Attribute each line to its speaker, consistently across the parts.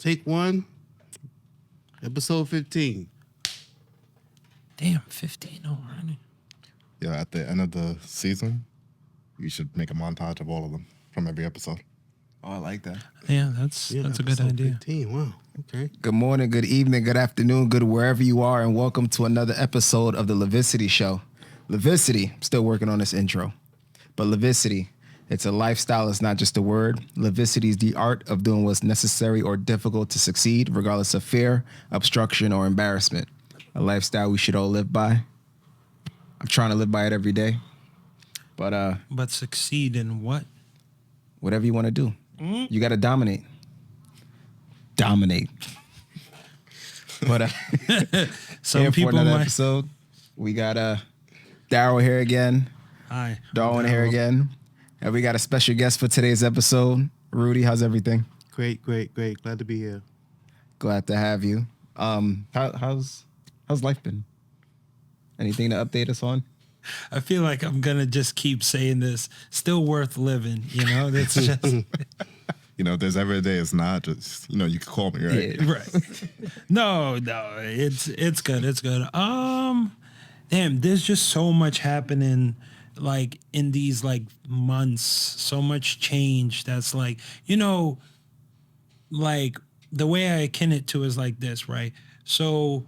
Speaker 1: Take one. Episode 15.
Speaker 2: Damn, 15 already.
Speaker 3: Yeah, at the end of the season, you should make a montage of all of them from every episode.
Speaker 4: Oh, I like that.
Speaker 2: Yeah, that's a good idea.
Speaker 1: 15. Wow. Okay.
Speaker 4: Good morning, good evening, good afternoon, good wherever you are, and welcome to another episode of the Levicity Show. Levicity, I'm still working on this intro, but Levicity, it's a lifestyle, it's not just a word. Levicity is the art of doing what's necessary or difficult to succeed, regardless of fear, obstruction, or embarrassment. A lifestyle we should all live by. I'm trying to live by it every day, but
Speaker 2: succeed in what?
Speaker 4: whatever you want to do, you got to dominate. Dominate. But
Speaker 2: Some
Speaker 4: here
Speaker 2: people
Speaker 4: for another
Speaker 2: might.
Speaker 4: episode. We got Daryl here again.
Speaker 2: Hi.
Speaker 4: Darwin here again. And we got a special guest for today's episode. Rudy, how's everything?
Speaker 1: Great. Glad to be here.
Speaker 4: Glad to have you. How's life been? Anything to update us on?
Speaker 2: I feel like I'm gonna just keep saying this. Still worth living, you know. That's just
Speaker 3: You know, if there's ever a day it's not, just, you can call me, right?
Speaker 2: yeah, right. No, it's good. It's good. Damn, there's just so much happening, like in these like months. So much change. That's like, like the way I akin it to is like this, right? So,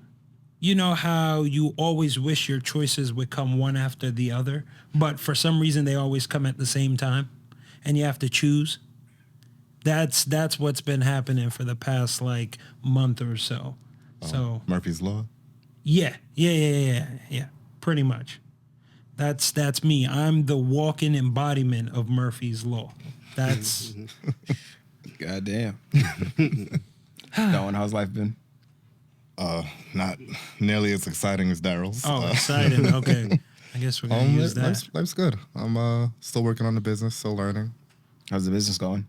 Speaker 2: you know how you always wish your choices would come one after the other, but for some reason they always come at the same time, and you have to choose. That's what's been happening for the past like month or so. So
Speaker 3: Murphy's Law.
Speaker 2: yeah, pretty much. That's me. I'm the walking embodiment of Murphy's Law. That's
Speaker 4: Goddamn. Darwin, how's life been?
Speaker 3: Not nearly as exciting as Daryl's.
Speaker 2: exciting. Okay, I guess we're gonna use that.
Speaker 3: Life's good. I'm still working on the business, still learning.
Speaker 4: How's the business going?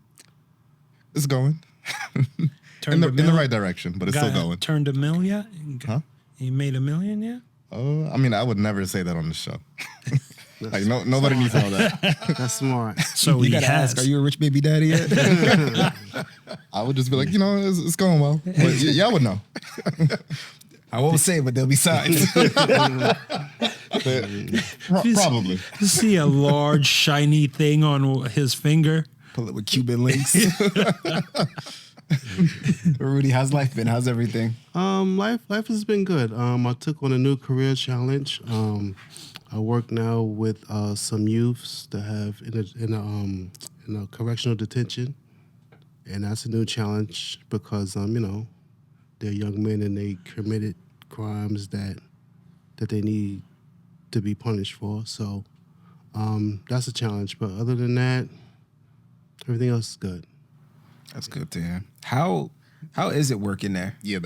Speaker 3: It's going
Speaker 2: Turned
Speaker 3: in the right direction, but it's still going.
Speaker 2: Turned $1 million?
Speaker 3: Huh?
Speaker 2: You made $1 million yet?
Speaker 3: I mean, I would never say that on the show. Like nobody needs to know that.
Speaker 1: That's smart.
Speaker 2: So
Speaker 4: You gotta ask, are you a rich baby daddy yet?
Speaker 3: I would just be like, it's going well. But y'all would know.
Speaker 4: I won't say, but there'll be signs.
Speaker 3: Probably.
Speaker 2: You see a large shiny thing on his finger?
Speaker 4: Pull it with Cuban links. Rudy, how's life been? How's everything?
Speaker 1: Life has been good. I took on a new career challenge. I work now with some youths that have in a correctional detention, and that's a new challenge because they're young men and they committed crimes that they need to be punished for. So that's a challenge. But other than that, everything else is good.
Speaker 4: That's good to hear. How is it working there?
Speaker 3: Yeah.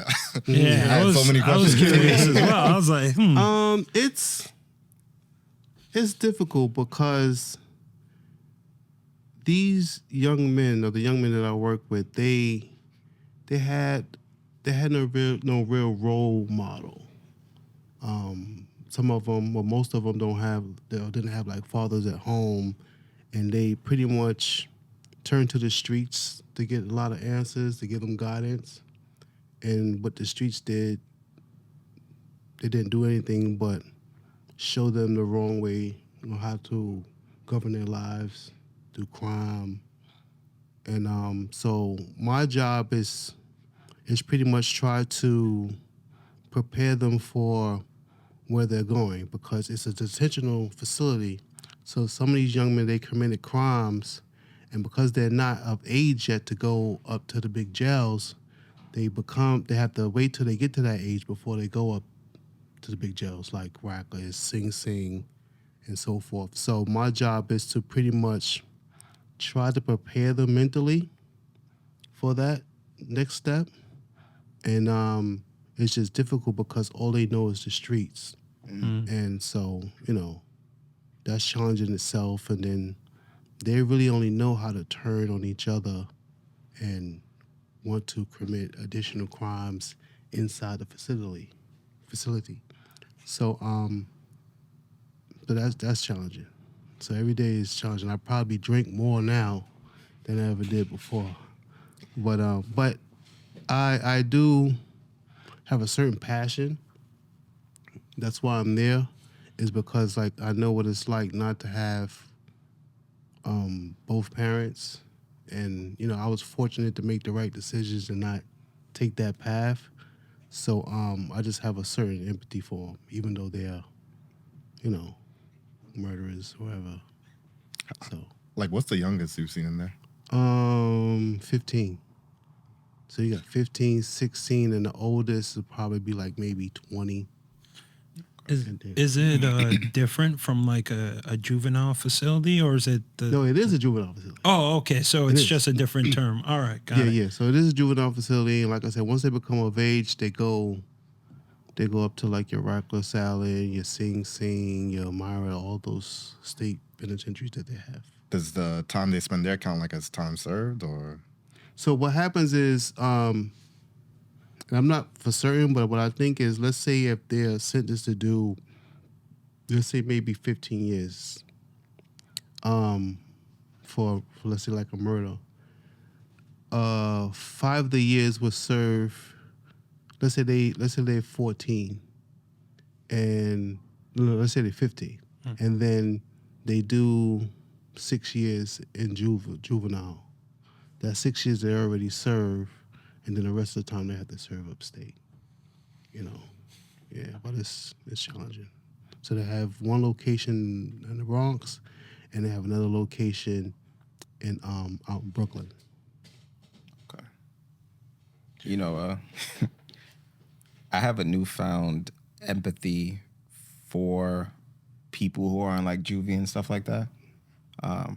Speaker 2: Yeah,
Speaker 3: I had so many
Speaker 2: I was
Speaker 3: questions.
Speaker 2: curious as well. I was like,
Speaker 1: It's difficult because these young men, or the young men that I work with, they had no real role model. Some of them, or most of them, didn't have like fathers at home, and they pretty much turned to the streets to get a lot of answers, to give them guidance. And what the streets did, they didn't do anything but show them the wrong way, how to govern their lives through crime. And so my job is pretty much try to prepare them for where they're going, because it's a detentional facility. So some of these young men, they committed crimes, and because they're not of age yet to go up to the big jails, they have to wait till they get to that age before they go up to the big jails like Rikers, Sing Sing, and so forth. So my job is to pretty much try to prepare them mentally for that next step. And it's just difficult because all they know is the streets. Mm-hmm. And so, that's challenging itself. And then they really only know how to turn on each other and want to commit additional crimes inside the facility. So, but that's challenging. So every day is challenging. I probably drink more now than I ever did before. But I do have a certain passion. That's why I'm there, is because like I know what it's like not to have both parents, and I was fortunate to make the right decisions and not take that path. So I just have a certain empathy for them, even though they're you know murderers, whoever. So
Speaker 3: Like, what's the youngest you've seen in there?
Speaker 1: 15. So you got 15, 16, and the oldest would probably be like maybe 20.
Speaker 2: Is it different from like a juvenile facility, or is it the?
Speaker 1: No, it is a juvenile facility.
Speaker 2: Oh, okay. So it's
Speaker 1: is.
Speaker 2: just a different term. All right, got
Speaker 1: Yeah,
Speaker 2: it.
Speaker 1: yeah. So it is a juvenile facility, and like I said, once they become of age, they go up to like your Rockless Island, your Sing Sing, your Myra, all those state penitentiaries that they have.
Speaker 3: Does the time they spend there count like as time served, or?
Speaker 1: So what happens is, and I'm not for certain, but what I think is, let's say if they're sentenced to do, let's say maybe 15 years, for let's say like a murder, 5 of the years will serve. Let's say they're 14, and no, let's say they're 15, and then they do 6 years in juvenile. That 6 years they already serve, and then the rest of the time they have to serve upstate. Yeah, but it's challenging. So they have one location in the Bronx, and they have another location in out in Brooklyn.
Speaker 4: Okay. I have a newfound empathy for people who are on like juvie and stuff like that. I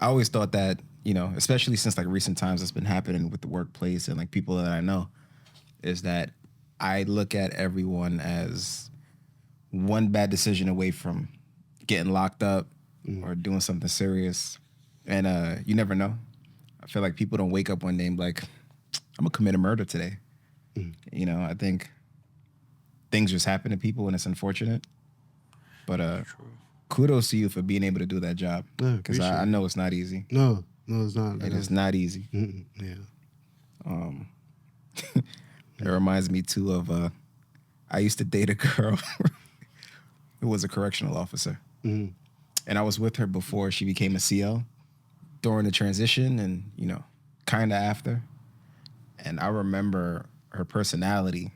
Speaker 4: always thought that, especially since like recent times it's been happening with the workplace and like people that I know, is that I look at everyone as one bad decision away from getting locked up or doing something serious. And you never know. I feel like people don't wake up one day and be like, I'm gonna commit a murder today. I think things just happen to people and it's unfortunate. But kudos to you for being able to do that job.
Speaker 1: Yeah,
Speaker 4: Because
Speaker 1: appreciate
Speaker 4: I
Speaker 1: it.
Speaker 4: know it's not easy.
Speaker 1: No, it's not.
Speaker 4: It is not easy.
Speaker 1: Yeah.
Speaker 4: It reminds me too of I used to date a girl who was a correctional officer. And I was with her before she became a CO, during the transition and, kind of after. And I remember her personality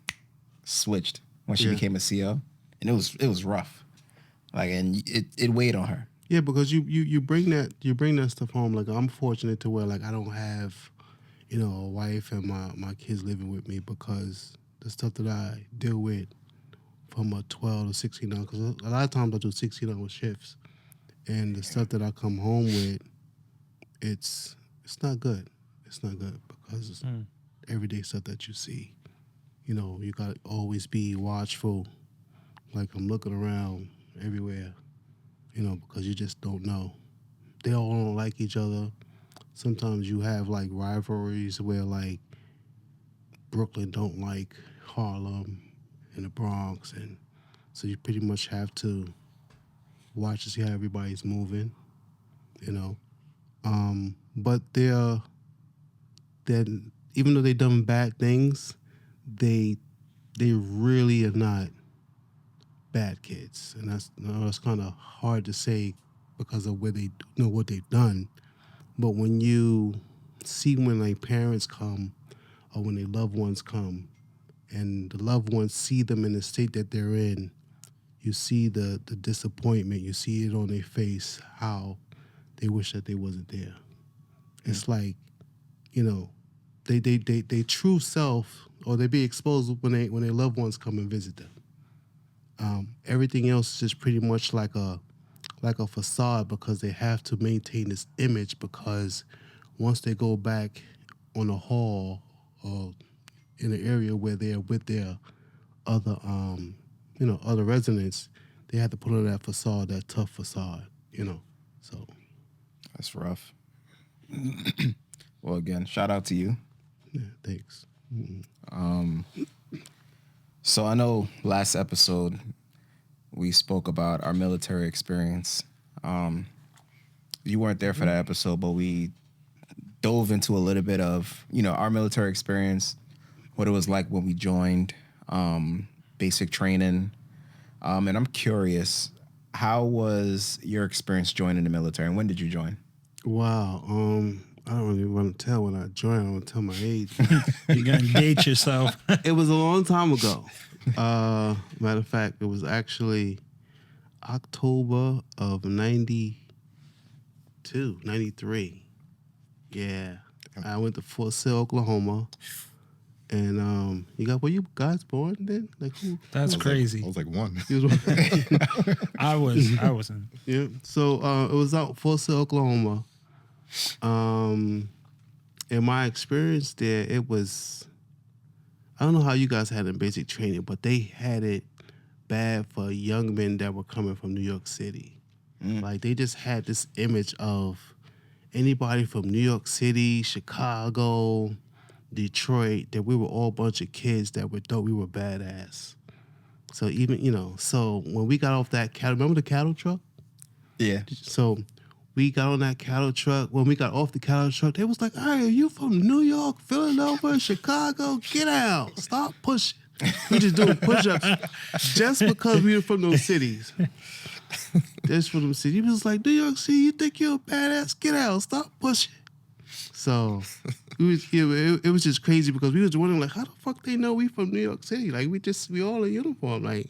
Speaker 4: switched when she became a CO. And it was rough. Like, and it weighed on her.
Speaker 1: Yeah, because you bring that stuff home. Like I'm fortunate to where like I don't have, a wife and my kids living with me, because the stuff that I deal with from a 12 to 16 hours, because a lot of times I do 16-hour shifts, and the stuff that I come home with, it's not good. It's not good because it's everyday stuff that you see. You got to always be watchful. Like I'm looking around everywhere, because you just don't know. They all don't like each other. Sometimes you have like rivalries where like Brooklyn don't like Harlem and the Bronx, and so you pretty much have to watch to see how everybody's moving, But they're even though they done bad things, they really are not bad kids, and that's kind of hard to say because of where they know what they've done. But when you see when like parents come or when their loved ones come, and the loved ones see them in the state that they're in, you see the disappointment. You see it on their face how they wish that they wasn't there. It's like, they true self, or they be exposed when their loved ones come and visit them. Everything else is just pretty much like a facade, because they have to maintain this image, because once they go back on the hall or in the area where they're with their other other residents, they have to put on that facade, that tough facade, So
Speaker 4: That's rough. Well, again, shout out to you.
Speaker 1: yeah, thanks.
Speaker 4: So I know last episode we spoke about our military experience. You weren't there for that episode, but we dove into a little bit of, our military experience, what it was like when we joined basic training. And I'm curious, how was your experience joining the military, and when did you join?
Speaker 1: Wow. I don't really want to tell when I joined. I don't want to tell my age.
Speaker 2: You're gonna date yourself.
Speaker 1: It was a long time ago. Matter of fact, it was actually October of 92, 93. Yeah. I went to Fort Sill, Oklahoma. And were you guys born then? Like who?
Speaker 2: That's crazy.
Speaker 3: I was like one.
Speaker 1: You was born?
Speaker 2: I wasn't.
Speaker 1: Yeah. So it was out Fort Sill, Oklahoma. In my experience there, it was, I don't know how you guys had in basic training, but they had it bad for young men that were coming from New York City. Like they just had this image of anybody from New York City, Chicago, Detroit, that we were all a bunch of kids that thought we were badass. So even, so when we got off that cattle, remember the cattle truck?
Speaker 4: Yeah.
Speaker 1: So we got on that cattle truck. When we got off the cattle truck, they was like, "Hey, are you from New York, Philadelphia, Chicago? Get out. Stop pushing." We just doing push-ups just because we were from those cities. Just from them cities. He was like, "New York City, you think you're a badass? Get out. Stop pushing." So it was just crazy because we was wondering, like, how the fuck they know we from New York City? Like, we all in uniform. Like,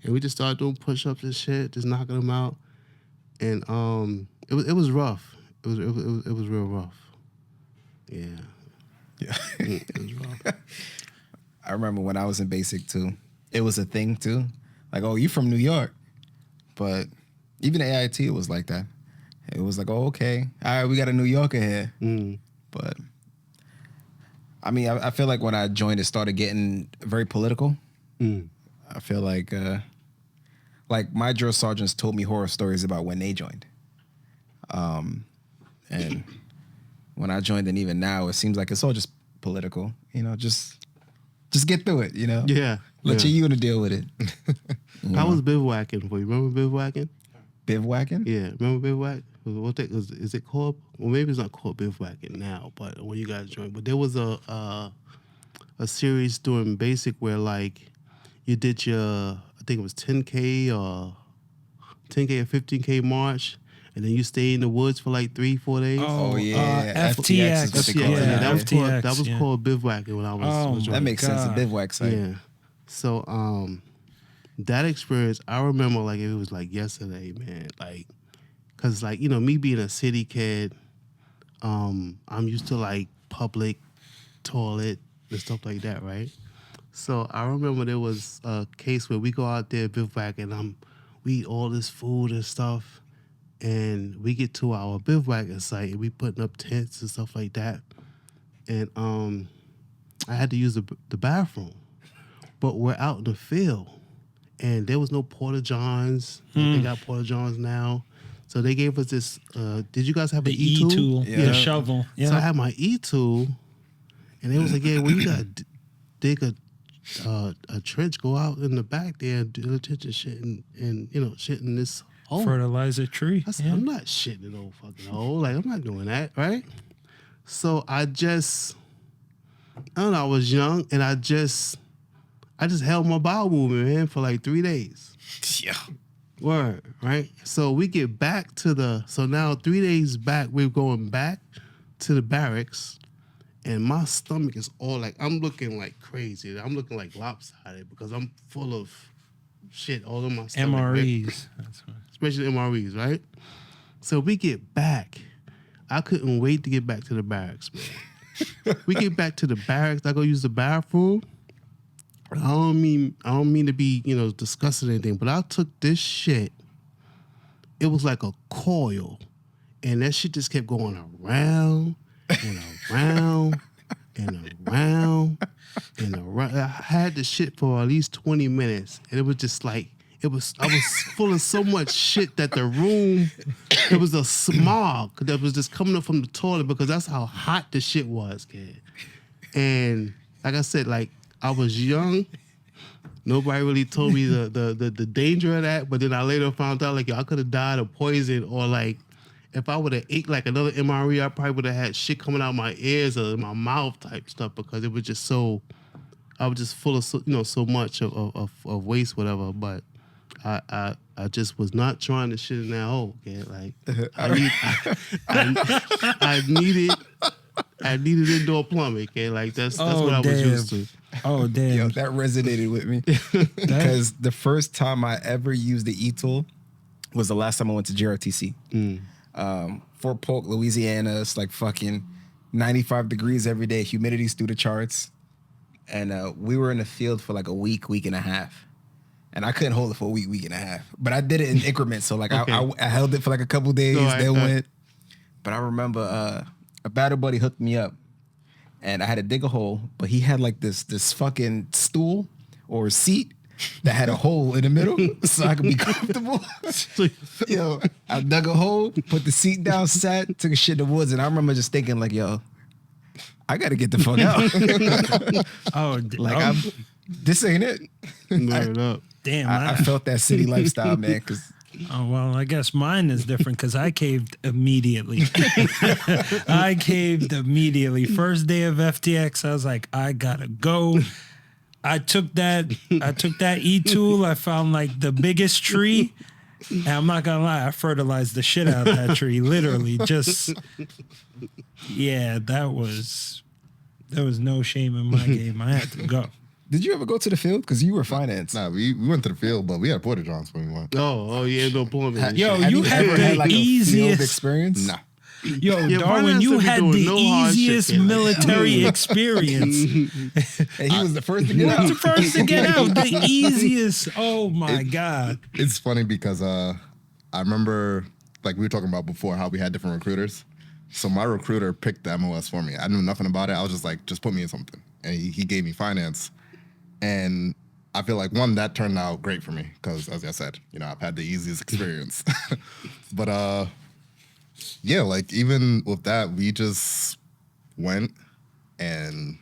Speaker 1: and we just started doing push-ups and shit, just knocking them out. And it was rough. It was real rough. Yeah. It was rough.
Speaker 4: I remember when I was in basic too, it was a thing too. Like, oh, you from New York. But even at AIT, it was like that. It was like, oh, okay. All right, we got a New Yorker here. But, I mean, I feel like when I joined, it started getting very political. I feel like my drill sergeants told me horror stories about when they joined. And when I joined, and even now, it seems like it's all just political. Just get through it,
Speaker 1: Yeah.
Speaker 4: Let your unit deal with it.
Speaker 1: How was bivouacking for you? Remember bivouacking?
Speaker 4: Bivouacking?
Speaker 1: Yeah, remember bivouac? Is it called? Well, maybe it's not called bivouacking now, but when you guys joined. But there was a series during basic where like you did your, I think it was 10K or 15K march, and then you stay in the woods for like 3-4 days.
Speaker 4: Oh, yeah.
Speaker 2: FTX.
Speaker 4: is what they call it.
Speaker 1: Yeah, that was
Speaker 2: FTX,
Speaker 1: called bivouacking when I was
Speaker 4: That
Speaker 1: joining.
Speaker 4: makes sense. A
Speaker 2: God.
Speaker 4: bivouac site.
Speaker 1: Yeah. So that experience, I remember like it was like yesterday, man. Like, cause like, me being a city kid, I'm used to like public toilet and stuff like that, right? So I remember there was a case where we go out there bivouac and we eat all this food and stuff, and we get to our bivouacking site and we putting up tents and stuff like that. And I had to use the bathroom. But we're out in the field, and there was no porta johns. They got porta johns now, so they gave us this. Did you guys have
Speaker 2: The
Speaker 1: an E tool?
Speaker 2: the shovel. Yeah.
Speaker 1: So I had my E tool, and it was like, "Yeah, well, you got to dig a trench, go out in the back there, and do attention shit, and shit in this hole."
Speaker 2: Fertilizer tree.
Speaker 1: I said,
Speaker 2: Yeah.
Speaker 1: "I'm not shitting in no fucking hole. Like, I'm not doing that, right?" So I don't know. I was young, and I just held my bowel movement, man, for like 3 days.
Speaker 4: Yeah.
Speaker 1: Word, right? So we get back so now 3 days back, we're going back to the barracks, and my stomach is all like, I'm looking like crazy. I'm looking like lopsided because I'm full of shit all in my stomach. Right?
Speaker 2: MREs. That's what.
Speaker 1: Especially MREs, right? So we get back. I couldn't wait to get back to the barracks, man. We get back to the barracks. I go use the bathroom. I don't mean to be, discussing anything, but I took this shit. It was like a coil, and that shit just kept going around and around and around and around. I had the shit for at least 20 minutes, and it was just like I was full of so much shit that the room, it was a smog that was just coming up from the toilet because that's how hot the shit was, kid. And like I said, like, I was young. Nobody really told me the danger of that. But then I later found out, like, I could have died of poison, or like, if I would have ate like another MRE, I probably would have had shit coming out of my ears or my mouth type stuff because it was just so I was just full of so much of waste, whatever. But I just was not trying to shit in that hole. Okay, like I needed indoor plumbing. Okay, like that's what I was used to.
Speaker 2: Oh damn!
Speaker 4: Yo, that resonated with me because the first time I ever used the e-tool was the last time I went to JRTC. Fort Polk, Louisiana. It's like fucking 95 degrees every day. Humidity's through the charts. And we were in the field for like a week and a half. And I couldn't hold it for a week and a half. But I did it in increments. So like
Speaker 1: Okay.
Speaker 4: I held it for like a couple days, then
Speaker 1: right.
Speaker 4: went. But I remember a battle buddy hooked me up. And I had to dig a hole, but he had like this fucking stool or seat that had a hole in the middle so I could be comfortable. Yo, I dug a hole, put the seat down, sat, took a shit in the woods, and I remember just thinking like, yo, I gotta get the fuck out. This ain't it.
Speaker 1: Word up.
Speaker 2: Damn!
Speaker 4: I felt that city lifestyle, man, because
Speaker 2: Oh, well, I guess mine is different because I caved immediately. I caved immediately. First day of FTX, I was like, I gotta go. I took that e-tool. I found like the biggest tree. And I'm not gonna lie, I fertilized the shit out of that tree. Literally. There was no shame in my game. I had to go.
Speaker 4: did you ever go to the field? Because you were finance.
Speaker 3: Nah, we went to the field, but we had porta johns when we went.
Speaker 1: Oh yeah, no plumbing. and
Speaker 2: Yo,
Speaker 1: shit.
Speaker 4: Have
Speaker 2: you had
Speaker 4: ever
Speaker 2: the
Speaker 4: like a field
Speaker 2: easiest
Speaker 4: experience?
Speaker 3: Nah.
Speaker 2: Yo,
Speaker 1: Yeah,
Speaker 2: Darwin,
Speaker 1: finance
Speaker 2: you
Speaker 1: don't be
Speaker 2: had
Speaker 1: doing
Speaker 2: the
Speaker 1: no hard shit,
Speaker 2: easiest
Speaker 1: man.
Speaker 2: military experience.
Speaker 4: And he was the first to get out.
Speaker 2: The first to get out, the easiest. Oh my God.
Speaker 3: It's funny because I remember, like we were talking about before, how we had different recruiters. So my recruiter picked the MOS for me. I knew nothing about it. I was just like, just put me in something. And he gave me finance. And I feel like, one, that turned out great for me because, as I said, I've had the easiest experience. But yeah, like even with that, we just went and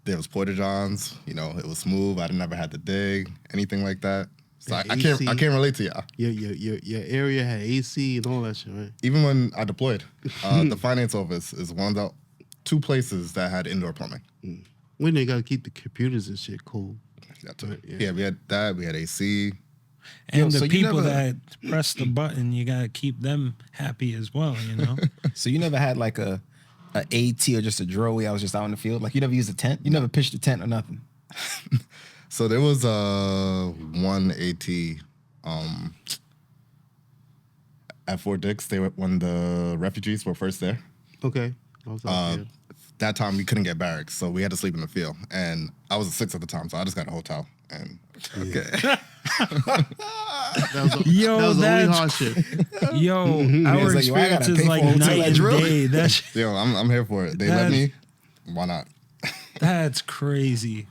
Speaker 3: there was porta johns. It was smooth. I never had to dig anything like that. So I can't relate to y'all.
Speaker 1: Your area had AC and all that shit, right?
Speaker 3: Even when I deployed, the finance office is one of the two places that had indoor plumbing.
Speaker 1: When they gotta keep the computers and shit cool.
Speaker 3: That's it. Yeah, we had that. We had AC.
Speaker 2: And
Speaker 4: Yo,
Speaker 2: the
Speaker 4: so you
Speaker 2: people
Speaker 4: never-
Speaker 2: that press the button, you gotta keep them happy as well,
Speaker 4: So you never had like a AT or just a drill where I was just out in the field? Like you never used a tent? You never pitched a tent or nothing?
Speaker 3: So there was one AT at Fort Dix. They were when the refugees were first there.
Speaker 1: Okay. I was out there.
Speaker 3: That time we couldn't get barracks, so we had to sleep in the field. And I was a 6 at the time, so I just got a hotel. And
Speaker 1: That was the
Speaker 2: Yo,
Speaker 1: only
Speaker 2: that's-
Speaker 1: hardship.
Speaker 2: Yo, our
Speaker 4: It's like, yo, I gotta
Speaker 2: experience is
Speaker 4: pay for
Speaker 2: like
Speaker 4: a hotel
Speaker 2: night
Speaker 4: at
Speaker 2: and
Speaker 4: drill.
Speaker 2: day. That's
Speaker 3: I'm here for it. They let me. Why not?
Speaker 2: that's crazy.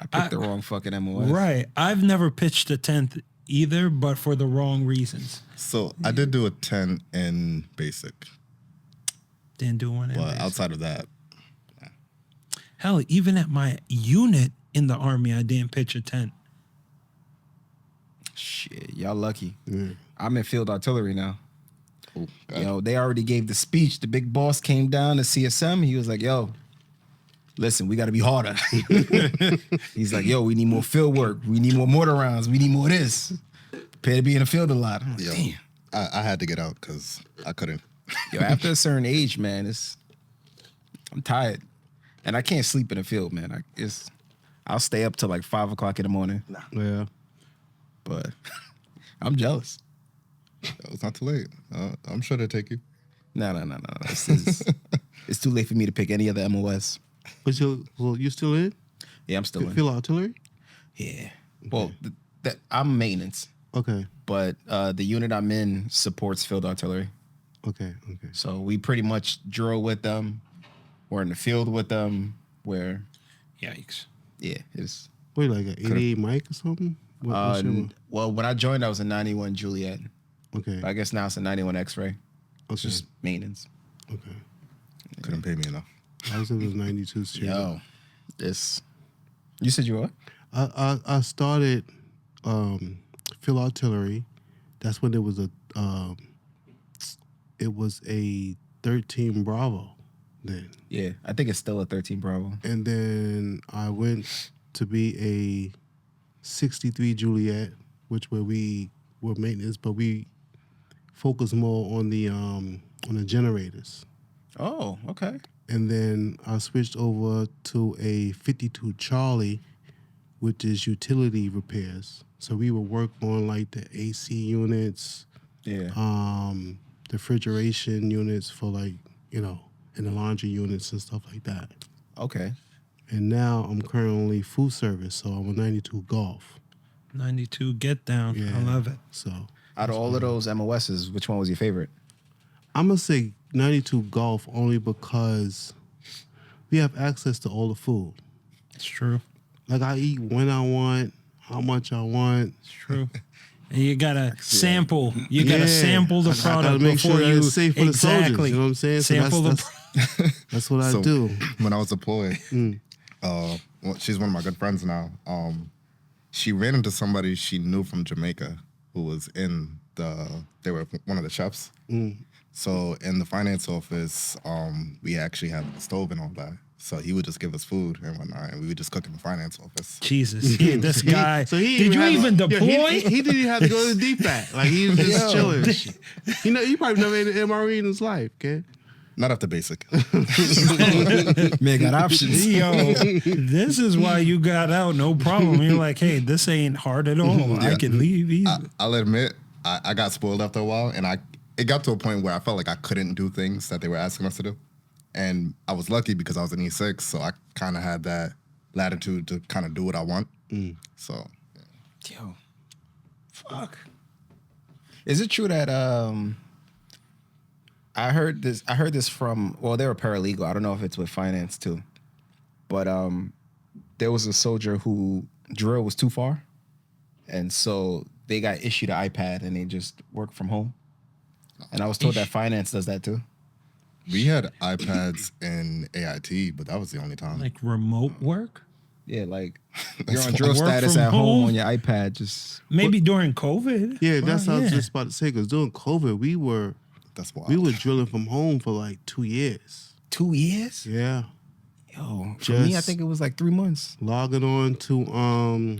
Speaker 4: I picked the wrong fucking MOS.
Speaker 2: Right. I've never pitched a tent either, but for the wrong reasons.
Speaker 3: So I did do a 10 in basic,
Speaker 2: Didn't do one. in
Speaker 3: but
Speaker 2: basic.
Speaker 3: outside of that,
Speaker 2: Hell, even at my unit in the Army, I didn't pitch a tent.
Speaker 4: Shit, y'all lucky.
Speaker 1: Yeah.
Speaker 4: I'm in field artillery now.
Speaker 3: oh, God.
Speaker 4: Yo, they already gave the speech. The big boss came down to CSM. He was like, yo, listen, we got to be harder. He's like, yo, we need more field work. We need more mortar rounds. We need more of this. Prepare to be in the field a lot. I'm like,
Speaker 3: Yo,
Speaker 4: damn.
Speaker 3: I had to get out because I couldn't.
Speaker 4: Yo, after a certain age, man, I'm tired. And I can't sleep in the field, man. I'll stay up till like 5 o'clock in the morning.
Speaker 1: Yeah.
Speaker 4: But I'm jealous.
Speaker 3: It's not too late. I'm sure they'll take you.
Speaker 4: No. It's too late for me to pick any other MOS.
Speaker 1: But you still in?
Speaker 4: Yeah, I'm still in.
Speaker 1: Field artillery?
Speaker 4: Yeah. Well, I'm maintenance,
Speaker 1: Okay.
Speaker 4: but the unit I'm in supports field artillery.
Speaker 1: Okay.
Speaker 4: So we pretty much drill with them. We're in the field with them. Where,
Speaker 2: Yikes.
Speaker 4: yeah, it's.
Speaker 1: What, like an 88 mic or something? What's your-
Speaker 4: Well, when I joined, I was a 91 Juliet.
Speaker 1: okay.
Speaker 4: I guess now it's a 91 X-ray.
Speaker 1: Okay.
Speaker 4: It's just maintenance.
Speaker 1: Okay.
Speaker 3: Couldn't pay me enough.
Speaker 1: I was in the 92 series.
Speaker 4: Yo, this. You said you were what?
Speaker 1: I started field artillery. That's when there was a 13 Bravo. then.
Speaker 4: Yeah, I think it's still a 13 Bravo.
Speaker 1: And then I went to be a 63 Juliet, which where we were maintenance, but we focused more on the generators.
Speaker 4: Oh, okay.
Speaker 1: And then I switched over to a 52 Charlie, which is utility repairs. So we would work on like the AC units,
Speaker 4: Yeah.
Speaker 1: the refrigeration units for like, and the laundry units and stuff like that.
Speaker 4: Okay.
Speaker 1: And now I'm currently food service, so I'm a 92 Golf.
Speaker 2: 92 Get Down.
Speaker 1: Yeah.
Speaker 2: I love it.
Speaker 1: So
Speaker 4: Out of all of those MOSs, which one was your favorite?
Speaker 1: I'm gonna say 92 Golf only because we have access to all the food.
Speaker 2: It's true.
Speaker 1: Like I eat when I want, how much I want.
Speaker 2: It's true. And you gotta sample. You gotta
Speaker 1: Yeah.
Speaker 2: sample the
Speaker 1: I gotta
Speaker 2: product
Speaker 1: make
Speaker 2: before
Speaker 1: sure that
Speaker 2: you
Speaker 1: it's safe for the soldiers,
Speaker 2: exactly.
Speaker 1: you know what I'm saying? So
Speaker 2: Sample
Speaker 1: that's what I
Speaker 3: So,
Speaker 1: do.
Speaker 3: When I was deployed, well, she's one of my good friends now. She ran into somebody she knew from Jamaica who was they were one of the chefs. So in the finance office, we actually had a stove and all that. So he would just give us food and whatnot, and we would just cook in the finance office.
Speaker 2: Jesus, this guy.
Speaker 1: So he
Speaker 2: did you even
Speaker 1: yeah,
Speaker 2: deploy?
Speaker 1: he didn't even have to go to the DPAC. Like he was just chilling. and shit. He probably never ate an MRE in his life, okay?
Speaker 3: Not after basic.
Speaker 4: Man, got options.
Speaker 2: Yo, this is why you got out, no problem. You're like, hey, this ain't hard at all. I can leave easy.
Speaker 3: I'll admit, I got spoiled after a while, and it got to a point where I felt like I couldn't do things that they were asking us to do. And I was lucky because I was an E6, so I kind of had that latitude to kind of do what I want. So, yeah.
Speaker 4: Yo, fuck. Is it true that I heard this from, well, they were paralegal. I don't know if it's with finance too, but there was a soldier who drill was too far, and so they got issued an iPad and they just work from home. And I was told that finance does that too.
Speaker 3: We had iPads in AIT, but that was the only time.
Speaker 2: Like remote work?
Speaker 4: Yeah, like you're on drill
Speaker 2: Work
Speaker 4: status
Speaker 2: from
Speaker 4: at home
Speaker 2: home?
Speaker 4: on your iPad. Just
Speaker 2: Maybe during COVID.
Speaker 1: Yeah, that's what I was
Speaker 2: yeah.
Speaker 1: just about to say. Because during COVID, we were drilling from home for like 2 years.
Speaker 4: 2 years.
Speaker 1: Yeah,
Speaker 4: Yo, for me, I
Speaker 1: Just-
Speaker 4: think it was like 3 months.
Speaker 1: logging on to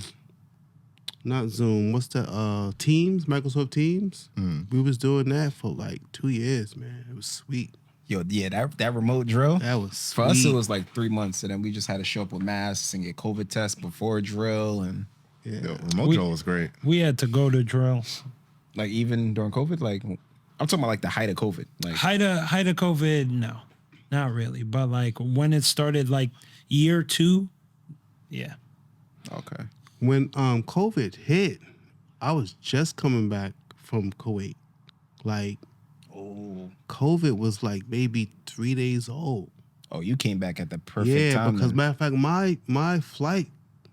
Speaker 1: not Zoom. What's that? Teams, Microsoft Teams. We was doing that for like 2 years, man. It was sweet.
Speaker 4: Yo, yeah, that remote drill.
Speaker 1: That was sweet.
Speaker 4: For us, it was like 3 months, and then we just had to show up with masks and get COVID tests before drill, and
Speaker 1: Yeah.
Speaker 3: Yo, remote drill was great.
Speaker 2: We had to go to drill.
Speaker 4: like even during COVID, like I'm talking about like the height of COVID. Like
Speaker 2: Height of COVID, no, not really. But like when it started, like year 2, yeah.
Speaker 4: okay,
Speaker 1: When COVID hit, I was just coming back from Kuwait. Like COVID was like maybe 3 days old.
Speaker 4: oh, you came back at the perfect
Speaker 1: Yeah,
Speaker 4: time.
Speaker 1: because
Speaker 4: then.
Speaker 1: matter of fact, my flight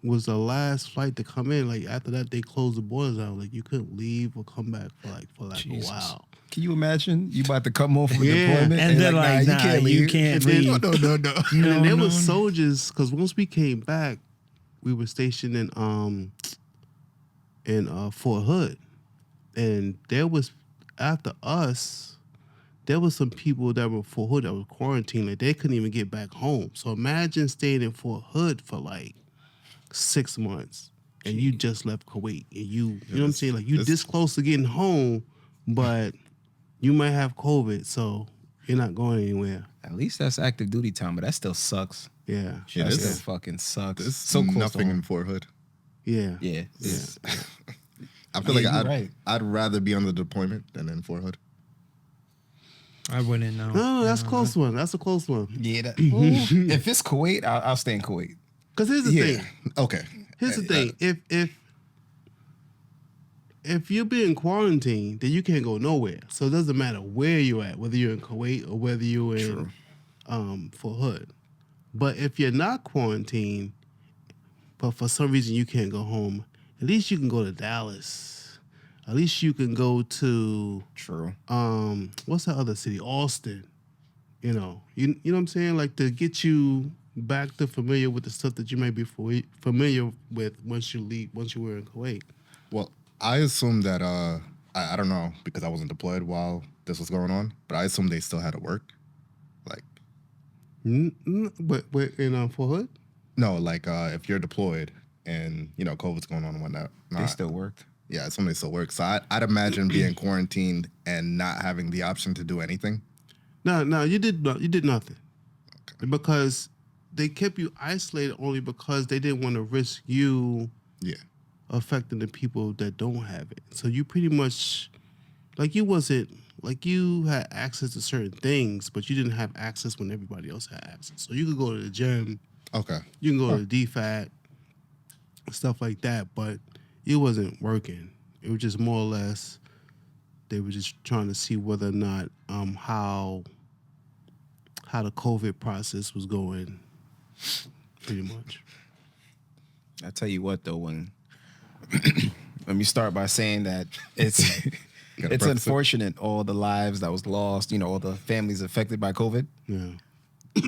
Speaker 1: was the last flight to come in. Like after that, they closed the borders out. Like you couldn't leave or come back for like
Speaker 2: Jesus.
Speaker 1: a while.
Speaker 4: Can you imagine you about to come home from
Speaker 1: Yeah.
Speaker 4: deployment
Speaker 2: And they're like,
Speaker 4: nah,
Speaker 2: nah, you
Speaker 4: leave.
Speaker 2: can't
Speaker 1: And then-
Speaker 2: leave.
Speaker 4: No.
Speaker 1: And then there was
Speaker 2: no.
Speaker 1: soldiers because once we came back, we were stationed in Fort Hood, and there was after us. There was some people that were in Fort Hood that were quarantined. Like they couldn't even get back home. So imagine staying in Fort Hood for like 6 months, and you just left Kuwait, and you know what I'm saying? Like you this close to getting home, but you might have COVID, so you're not going anywhere.
Speaker 4: At least that's active duty time, but that still sucks.
Speaker 1: Yeah,
Speaker 3: Yeah,
Speaker 4: That
Speaker 3: this
Speaker 4: still
Speaker 3: is-
Speaker 4: fucking sucks.
Speaker 3: There's
Speaker 4: So close to
Speaker 3: nothing
Speaker 4: home.
Speaker 3: in Fort Hood.
Speaker 1: yeah,
Speaker 4: Yeah,
Speaker 3: I feel
Speaker 4: Yeah,
Speaker 3: like
Speaker 4: you're right.
Speaker 3: I'd rather be on the deployment than in Fort Hood.
Speaker 2: I wouldn't know.
Speaker 1: No, that's a close one. That's a close one.
Speaker 4: yeah. That, if it's Kuwait, I'll stay in Kuwait.
Speaker 1: Because here's the
Speaker 3: Yeah.
Speaker 1: thing.
Speaker 3: Okay.
Speaker 1: Here's the thing. If you're being quarantined, then you can't go nowhere. So it doesn't matter where you're at, whether you're in Kuwait or whether you're in Fort Hood. But if you're not quarantined, but for some reason you can't go home, at least you can go to Dallas. At least you can go to
Speaker 4: True.
Speaker 1: what's that other city? Austin. You know what I'm saying? Like to get you back to familiar with the stuff that you may be familiar with once you were in Kuwait.
Speaker 3: Well, I assume that I don't know because I wasn't deployed while this was going on, but I assume they still had to work. Like
Speaker 1: But in Fort Hood,
Speaker 3: No, like if you're deployed and COVID's going on and whatnot.
Speaker 4: They still worked.
Speaker 3: Yeah, somebody still works. So I'd imagine being quarantined and not having the option to do anything.
Speaker 1: no, you did nothing because they kept you isolated only because they didn't want to risk you
Speaker 3: Yeah.
Speaker 1: affecting the people that don't have it. So you pretty much like you wasn't like you had access to certain things, but you didn't have access when everybody else had access. So you could go to the gym,
Speaker 3: Okay.
Speaker 1: you can go to DFAT, stuff like that, but it wasn't working. It was just more or less they were just trying to see whether or not how the COVID process was going, pretty much.
Speaker 4: I tell you what, though, when let me start by saying that it's
Speaker 3: Gotta
Speaker 4: it's
Speaker 3: preface it.
Speaker 4: unfortunate all the lives that was lost, all the families affected by COVID.
Speaker 1: Yeah.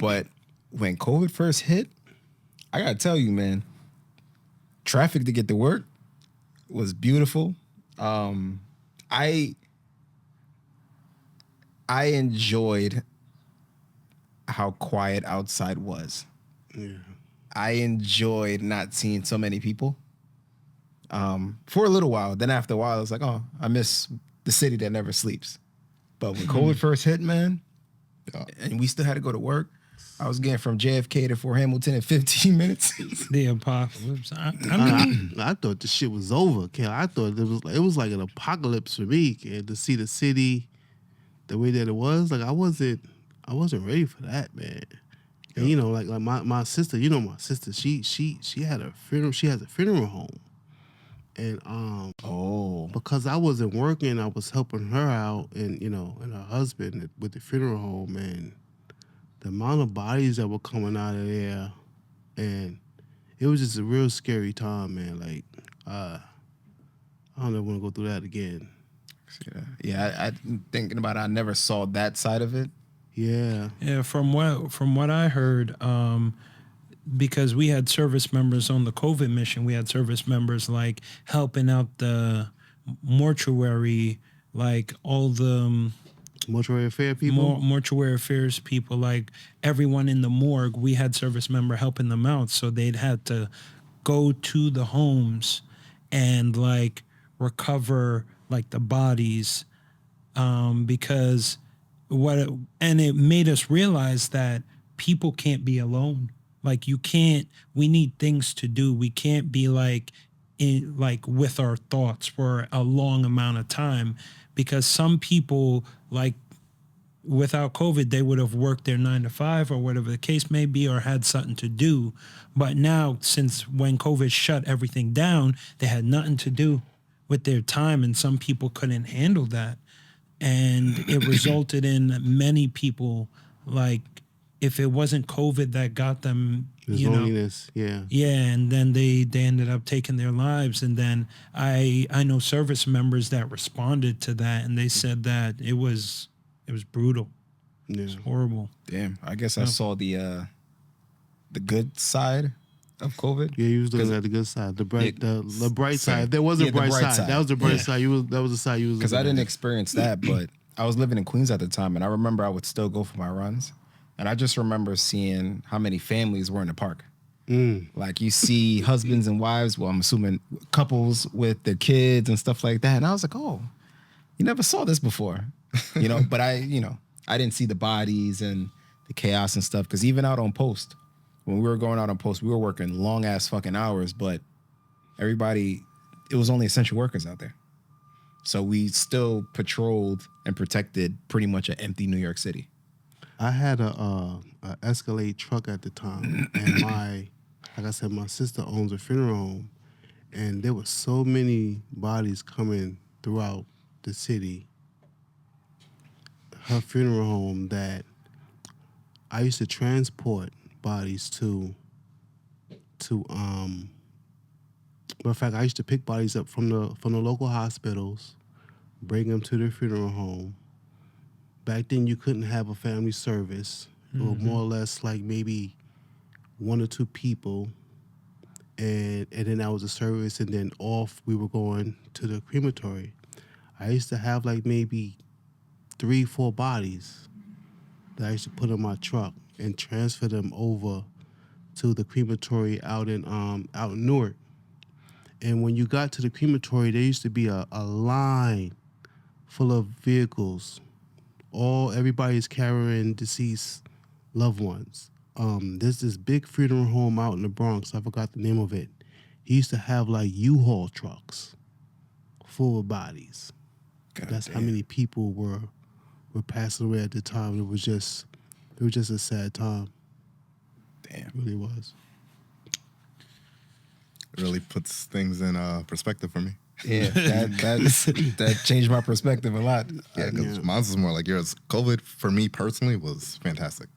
Speaker 4: But when COVID first hit, I gotta tell you, man, traffic to get to work was beautiful. I enjoyed how quiet outside was.
Speaker 1: Yeah.
Speaker 4: I enjoyed not seeing so many people for a little while. Then after a while, I was like, oh, I miss the city that never sleeps. But when COVID first hit, man, and we still had to go to work, I was getting from JFK to Fort Hamilton in 15 minutes.
Speaker 2: The apocalypse. I mean,
Speaker 1: I thought the shit was over, Kel. I thought it was like an apocalypse for me, Kel, to see the city the way that it was. Like I wasn't ready for that, man. And like my sister, my sister, she had a funeral. She has a funeral home, and
Speaker 4: Oh,
Speaker 1: because I wasn't working, I was helping her out, and and her husband with the funeral home, and the amount of bodies that were coming out of there, and it was just a real scary time, man. Like I don't ever want to go through that again.
Speaker 4: yeah. I thinking about it, I never saw that side of it.
Speaker 1: Yeah,
Speaker 2: yeah. From what I heard, because we had service members on the COVID mission, we had service members like helping out the mortuary, like all the
Speaker 1: mortuary affair people.
Speaker 2: mortuary affairs people, like everyone in the morgue. We had service member helping them out, so they'd had to go to the homes and like recover like the bodies, because and it made us realize that people can't be alone. Like we need things to do. We can't be like with our thoughts for a long amount of time, because some people, like, without COVID, they would have worked their 9 to 5 or whatever the case may be, or had something to do. But now, since when COVID shut everything down, they had nothing to do with their time, and some people couldn't handle that. And it resulted in many people, like, if it wasn't COVID that got them,
Speaker 1: There's loneliness. Yeah.
Speaker 2: yeah, and then they ended up taking their lives. And then I know service members that responded to that, and they said that it was brutal.
Speaker 1: Yeah.
Speaker 2: It's horrible.
Speaker 4: Damn, I guess I saw the good side of COVID.
Speaker 1: Yeah, you was looking at the good side, the bright
Speaker 4: Same.
Speaker 1: side. There was a
Speaker 4: Yeah, the
Speaker 1: bright
Speaker 4: bright
Speaker 1: side.
Speaker 4: side.
Speaker 1: That was the bright
Speaker 4: Yeah.
Speaker 1: side. That was the side you was.
Speaker 4: Because I
Speaker 1: looking
Speaker 4: didn't
Speaker 1: at.
Speaker 4: experience that, but I was living in Queens at the time, and I remember I would still go for my runs, and I just remember seeing how many families were in the park. Like you see husbands and wives, well, I'm assuming couples with their kids and stuff like that, and I was like, oh, you never saw this before, But I didn't see the bodies and the chaos and stuff, because even out on post, when we were going out on post, we were working long ass fucking hours, but everybody, it was only essential workers out there. So we still patrolled and protected pretty much an empty New York City.
Speaker 1: I had a Escalade truck at the time, and like I said, my sister owns a funeral home, and there were so many bodies coming throughout the city, her funeral home, that I used to transport bodies to matter of fact, I used to pick bodies up from the local hospitals, bring them to the funeral home. Back then, you couldn't have a family service. It was more or less like maybe 1 or 2 people, and then that was a service, and then off we were going to the crematory. I used to have like maybe 3-4 bodies that I used to put in my truck, and transfer them over to the crematory out in Newark. And when you got to the crematory, there used to be a line full of vehicles. Everybody's carrying deceased loved ones. There's this big funeral home out in the Bronx. I forgot the name of it. He used to have like U-Haul trucks full of bodies. That's how many people were passing away at the time. It was just a sad time.
Speaker 4: Damn.
Speaker 1: It really was.
Speaker 3: It really puts things in perspective for me.
Speaker 4: Yeah, that changed my perspective a lot.
Speaker 3: Yeah, because mine was more like yours. COVID for me personally was fantastic,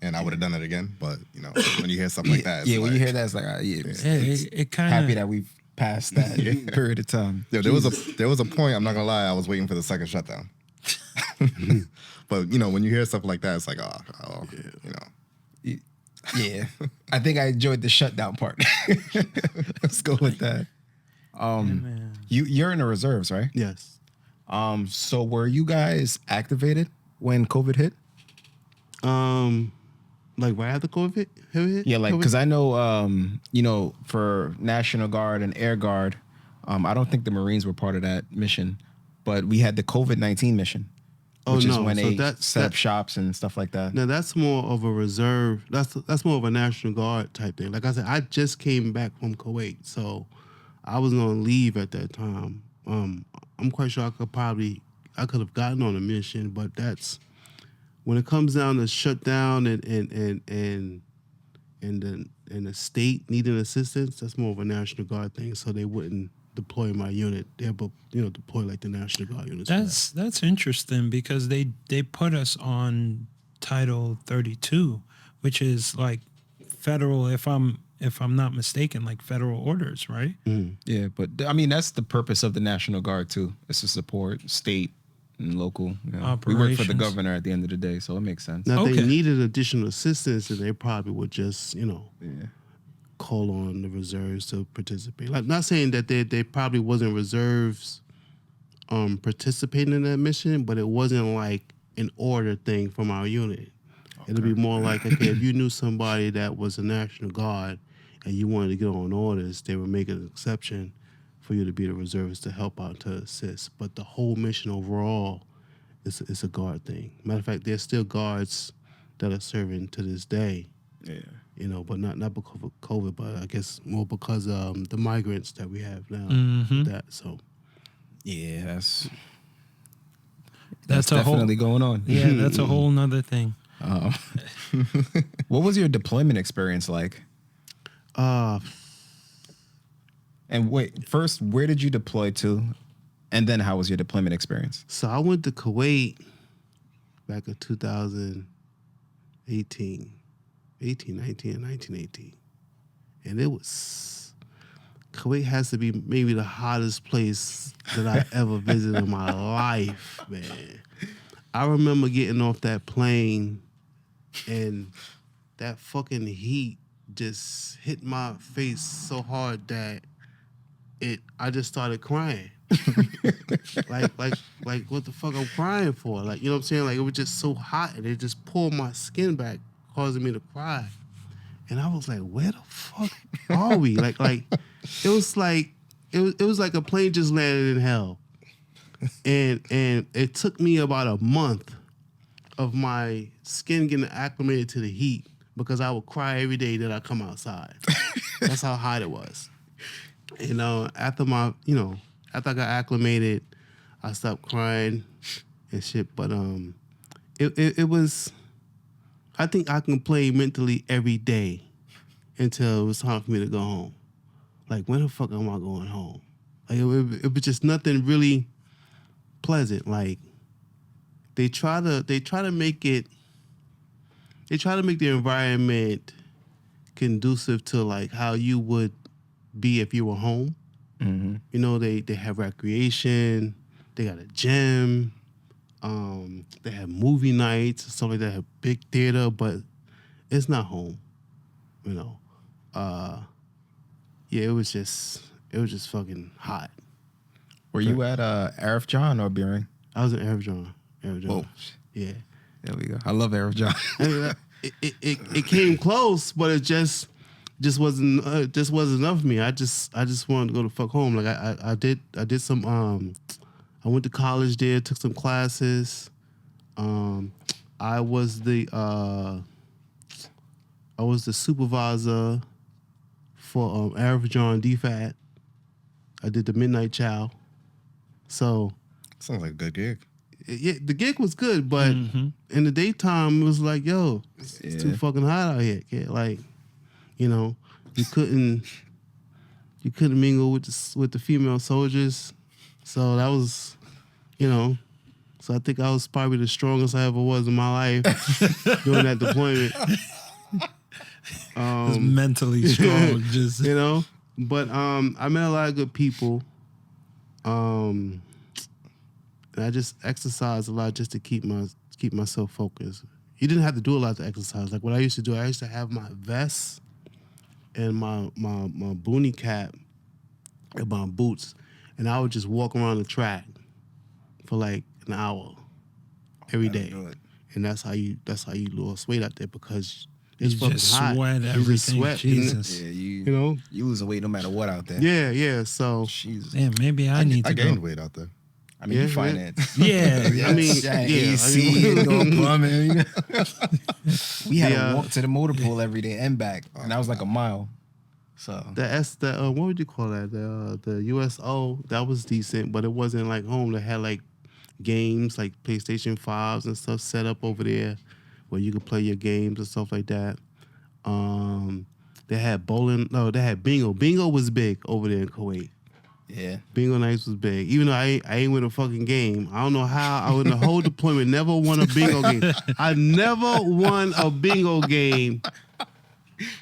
Speaker 3: and I would have done it again. But you know, when you hear stuff like that,
Speaker 4: When you hear that, it's like,
Speaker 2: It kind
Speaker 4: happy
Speaker 2: of
Speaker 4: that we've passed that period of time.
Speaker 3: there was a point. I'm not gonna lie, I was waiting for the second shutdown. But you know, when you hear stuff like that, it's like, you know.
Speaker 4: Yeah, I think I enjoyed the shutdown part. Let's go with that. You're in the reserves, right?
Speaker 1: Yes.
Speaker 4: So were you guys activated when COVID hit?
Speaker 1: Like right after COVID hit?
Speaker 4: Yeah, like
Speaker 1: COVID?
Speaker 4: because I know, for National Guard and Air Guard, I don't think the Marines were part of that mission, but we had the COVID-19 mission, which is when they set up shops and stuff like that.
Speaker 1: Now that's more of a reserve. That's more of a National Guard type thing. Like I said, I just came back from Kuwait, so I was on leave at that time. I'm quite sure I could have gotten on a mission, but that's when it comes down to shutdown and the state needing assistance. That's more of a National Guard thing. So they wouldn't deploy my unit. They deploy like the National Guard units.
Speaker 2: that's interesting because they put us on Title 32, which is like federal. If I'm not mistaken, like federal orders, right?
Speaker 4: Yeah, but I mean that's the purpose of the National Guard too. It's to support state and local. You know. We work for the
Speaker 2: Operations.
Speaker 4: governor at the end of the day, so it makes sense.
Speaker 1: Now, if
Speaker 2: Okay.
Speaker 1: they needed additional assistance, then they probably would just, call on the reserves to participate. Like, not saying that they probably wasn't reserves participating in that mission, but it wasn't like an order thing from our unit. It'd be more like, okay, if you knew somebody that was a National Guard and you wanted to get on orders, they would make an exception for you to be the reservist to help out, to assist. But the whole mission overall is a guard thing. Matter of fact, there's still guards that are serving to this day.
Speaker 4: Yeah.
Speaker 1: But not because of COVID, but I guess more because the migrants that we have now. That so.
Speaker 4: Yeah, that's
Speaker 2: That's a whole-
Speaker 4: definitely going on.
Speaker 2: Yeah, that's a whole nother thing.
Speaker 4: What was your deployment experience like? And wait, first, where did you deploy to? And then how was your deployment experience?
Speaker 1: So I went to Kuwait back in 2018, 1918. And Kuwait has to be maybe the hottest place that I ever visited in my life, man. I remember getting off that plane and that fucking heat just hit my face so hard that I just started crying. like what the fuck I'm crying for? Like, you know what I'm saying? Like, it was just so hot and it just pulled my skin back, causing me to cry. And I was like, where the fuck are we? Like it was like a plane just landed in hell. And it took me about a month of my skin getting acclimated to the heat because I would cry every day that I come outside. That's how hot it was. After I got acclimated, I stopped crying and shit. But it was. I think I can play mentally every day until it was time for me to go home. Like, when the fuck am I going home? Like, it was just nothing really pleasant. Like, they try to make the environment conducive to like how you would be if you were home. Mm-hmm. They have recreation, they got a gym, they have movie nights, stuff like that, have big theater, but it's not home. It was just fucking hot.
Speaker 4: Were you at Arif John or Beering?
Speaker 1: I was in Arif John.
Speaker 4: Whoa.
Speaker 1: Yeah.
Speaker 4: There we go. I love Arif John.
Speaker 1: I mean, it came close, but it just wasn't enough for me. I just wanted to go to fuck home. Like I did some I went to college there, took some classes. I was the supervisor for Arif John DFAT. I did the Midnight Chow. So
Speaker 3: Sounds like a good gig.
Speaker 1: yeah, the gig was good, but in the daytime it was like, yo, it's too fucking hot out here. Kid. Like, you know, you couldn't mingle with the female soldiers. So that was, you know, so I think I was probably the strongest I ever was in my life during that deployment.
Speaker 2: It's mentally strong, just
Speaker 1: You know, but I met a lot of good people. And I just exercised a lot just to keep myself focused. You didn't have to do a lot to exercise. Like what I used to do, I used to have my vest and my boonie cap and my boots, and I would just walk around the track for like an hour every day. And that's how you lose weight out there, because it's
Speaker 2: you
Speaker 1: fucking
Speaker 2: just
Speaker 1: hot.
Speaker 2: sweat
Speaker 1: You
Speaker 2: everything.
Speaker 1: just sweat,
Speaker 2: Jesus.
Speaker 4: Yeah,
Speaker 1: you know.
Speaker 4: you losing weight no matter what out there.
Speaker 1: Yeah. So
Speaker 4: Jesus.
Speaker 2: Damn, maybe I need to
Speaker 3: I gained
Speaker 2: go.
Speaker 3: weight out there.
Speaker 4: I mean,
Speaker 1: Yeah,
Speaker 4: you finance.
Speaker 2: Yeah,
Speaker 1: I mean,
Speaker 4: AC, plumbing. We had
Speaker 1: Yeah.
Speaker 4: to walk to the motor pool every day and back, and that was like a mile. So
Speaker 1: what would you call that? The USO, that was decent, but it wasn't like home. They had like games like PlayStation 5s and stuff set up over there where you could play your games and stuff like that. They had bowling. No, they had bingo. Bingo was big over there in Kuwait.
Speaker 4: yeah,
Speaker 1: Bingo nights was big. Even though I ain't win a fucking game. I don't know how I in the whole deployment never won a bingo game. I never won a bingo game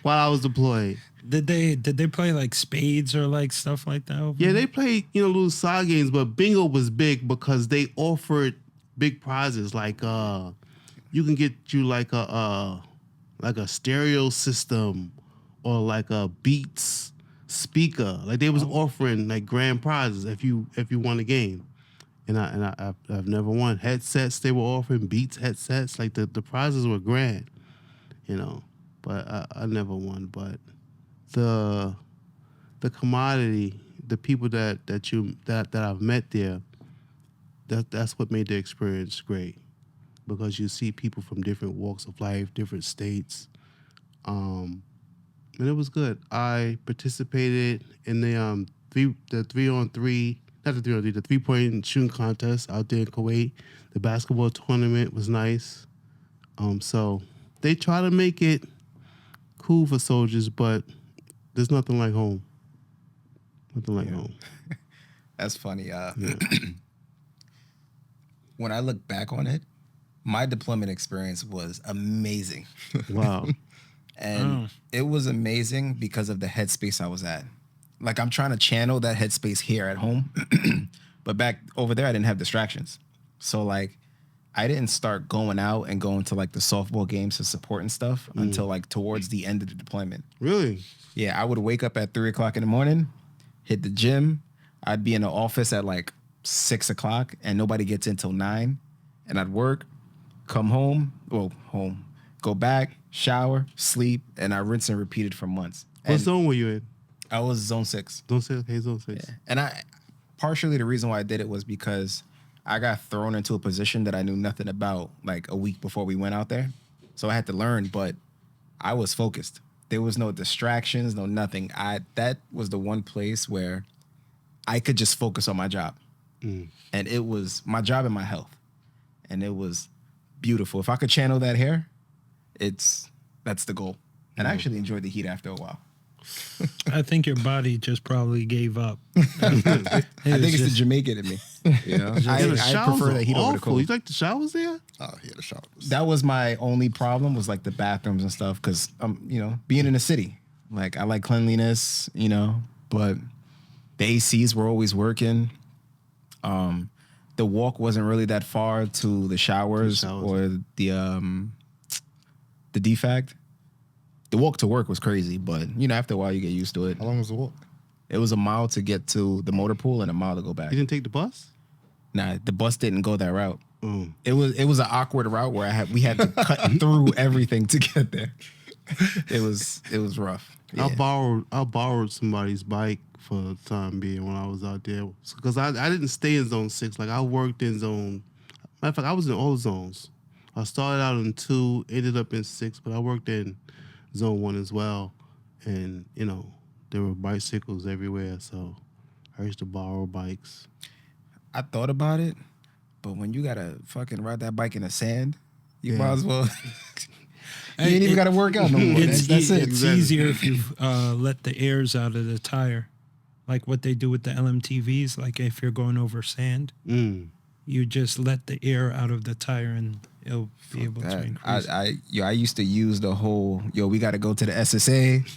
Speaker 1: while I was deployed.
Speaker 2: Did they play like spades or like stuff like that? Over
Speaker 1: Yeah,
Speaker 2: there?
Speaker 1: they played, little side games, but bingo was big because they offered big prizes. Like you can get you like a stereo system or like a Beats speaker. Like they was offering like grand prizes if you won a game. And I've never won. Headsets they were offering, Beats headsets. Like the prizes were grand, But I never won. But the commodity, the people that I've met there, that's what made the experience great, because you see people from different walks of life, different states, and it was good. I participated in the 3-on-3, not the 3-on-3, the 3-point shooting contest out there in Kuwait. The basketball tournament was nice. So they try to make it cool for soldiers, but there's nothing like home. Nothing like home.
Speaker 4: that's funny. When I look back on it, my deployment experience was amazing.
Speaker 1: Wow.
Speaker 4: And it was amazing because of the headspace I was at. Like, I'm trying to channel that headspace here at home. But back over there, I didn't have distractions. So, like, I didn't start going out and going to, like, the softball games to support and stuff until, like, towards the end of the deployment.
Speaker 1: Really?
Speaker 4: Yeah, I would wake up at 3 o'clock in the morning, hit the gym. I'd be in the office at, like, 6 o'clock, and nobody gets in till 9. And I'd work, come home, go back, shower, sleep, and I rinse and repeated for months.
Speaker 1: What
Speaker 4: And
Speaker 1: zone were you in?
Speaker 4: I was zone 6.
Speaker 1: Don't say okay, zone 6.
Speaker 4: Yeah. And partially the reason why I did it was because I got thrown into a position that I knew nothing about like a week before we went out there. So I had to learn, but I was focused. There was no distractions, no nothing. That was the one place where I could just focus on my job. And it was my job and my health. And it was beautiful. If I could channel that here, that's the goal. And I actually enjoyed the heat after a while.
Speaker 2: I think your body just probably gave up.
Speaker 4: I think it's the Jamaican in me. You know,
Speaker 1: Yeah, the
Speaker 4: I
Speaker 1: showers
Speaker 4: prefer
Speaker 1: are
Speaker 4: the heat over the
Speaker 1: awful.
Speaker 4: cold.
Speaker 1: You like the showers there?
Speaker 3: Oh, yeah, the showers.
Speaker 4: That was my only problem, was like the bathrooms and stuff, because being in the city, like I like cleanliness, but the ACs were always working. The walk wasn't really that far to the showers or the defact. The walk to work was crazy, but after a while you get used to it.
Speaker 3: How long was the walk?
Speaker 4: It was a mile to get to the motor pool and a mile to go back.
Speaker 1: You didn't take the bus?
Speaker 4: Nah, the bus didn't go that route. It was an awkward route where we had to cut through everything to get there. It was rough. Yeah.
Speaker 1: I borrowed somebody's bike for the time being when I was out there because I didn't stay in zone 6. Like I worked in zone. Matter of fact, I was in all zones. I started out in 2, ended up in 6, but I worked in zone 1 as well. And there were bicycles everywhere, so I used to borrow bikes.
Speaker 4: I thought about it, but when you gotta fucking ride that bike in the sand, you might as well. You ain't even got to work out no more. That's it.
Speaker 2: It's easier if you let the airs out of the tire, like what they do with the LMTVs. Like if you're going over sand, you just let the air out of the tire and it'll be able to increase.
Speaker 4: I used to use the whole we got to go to the SSA.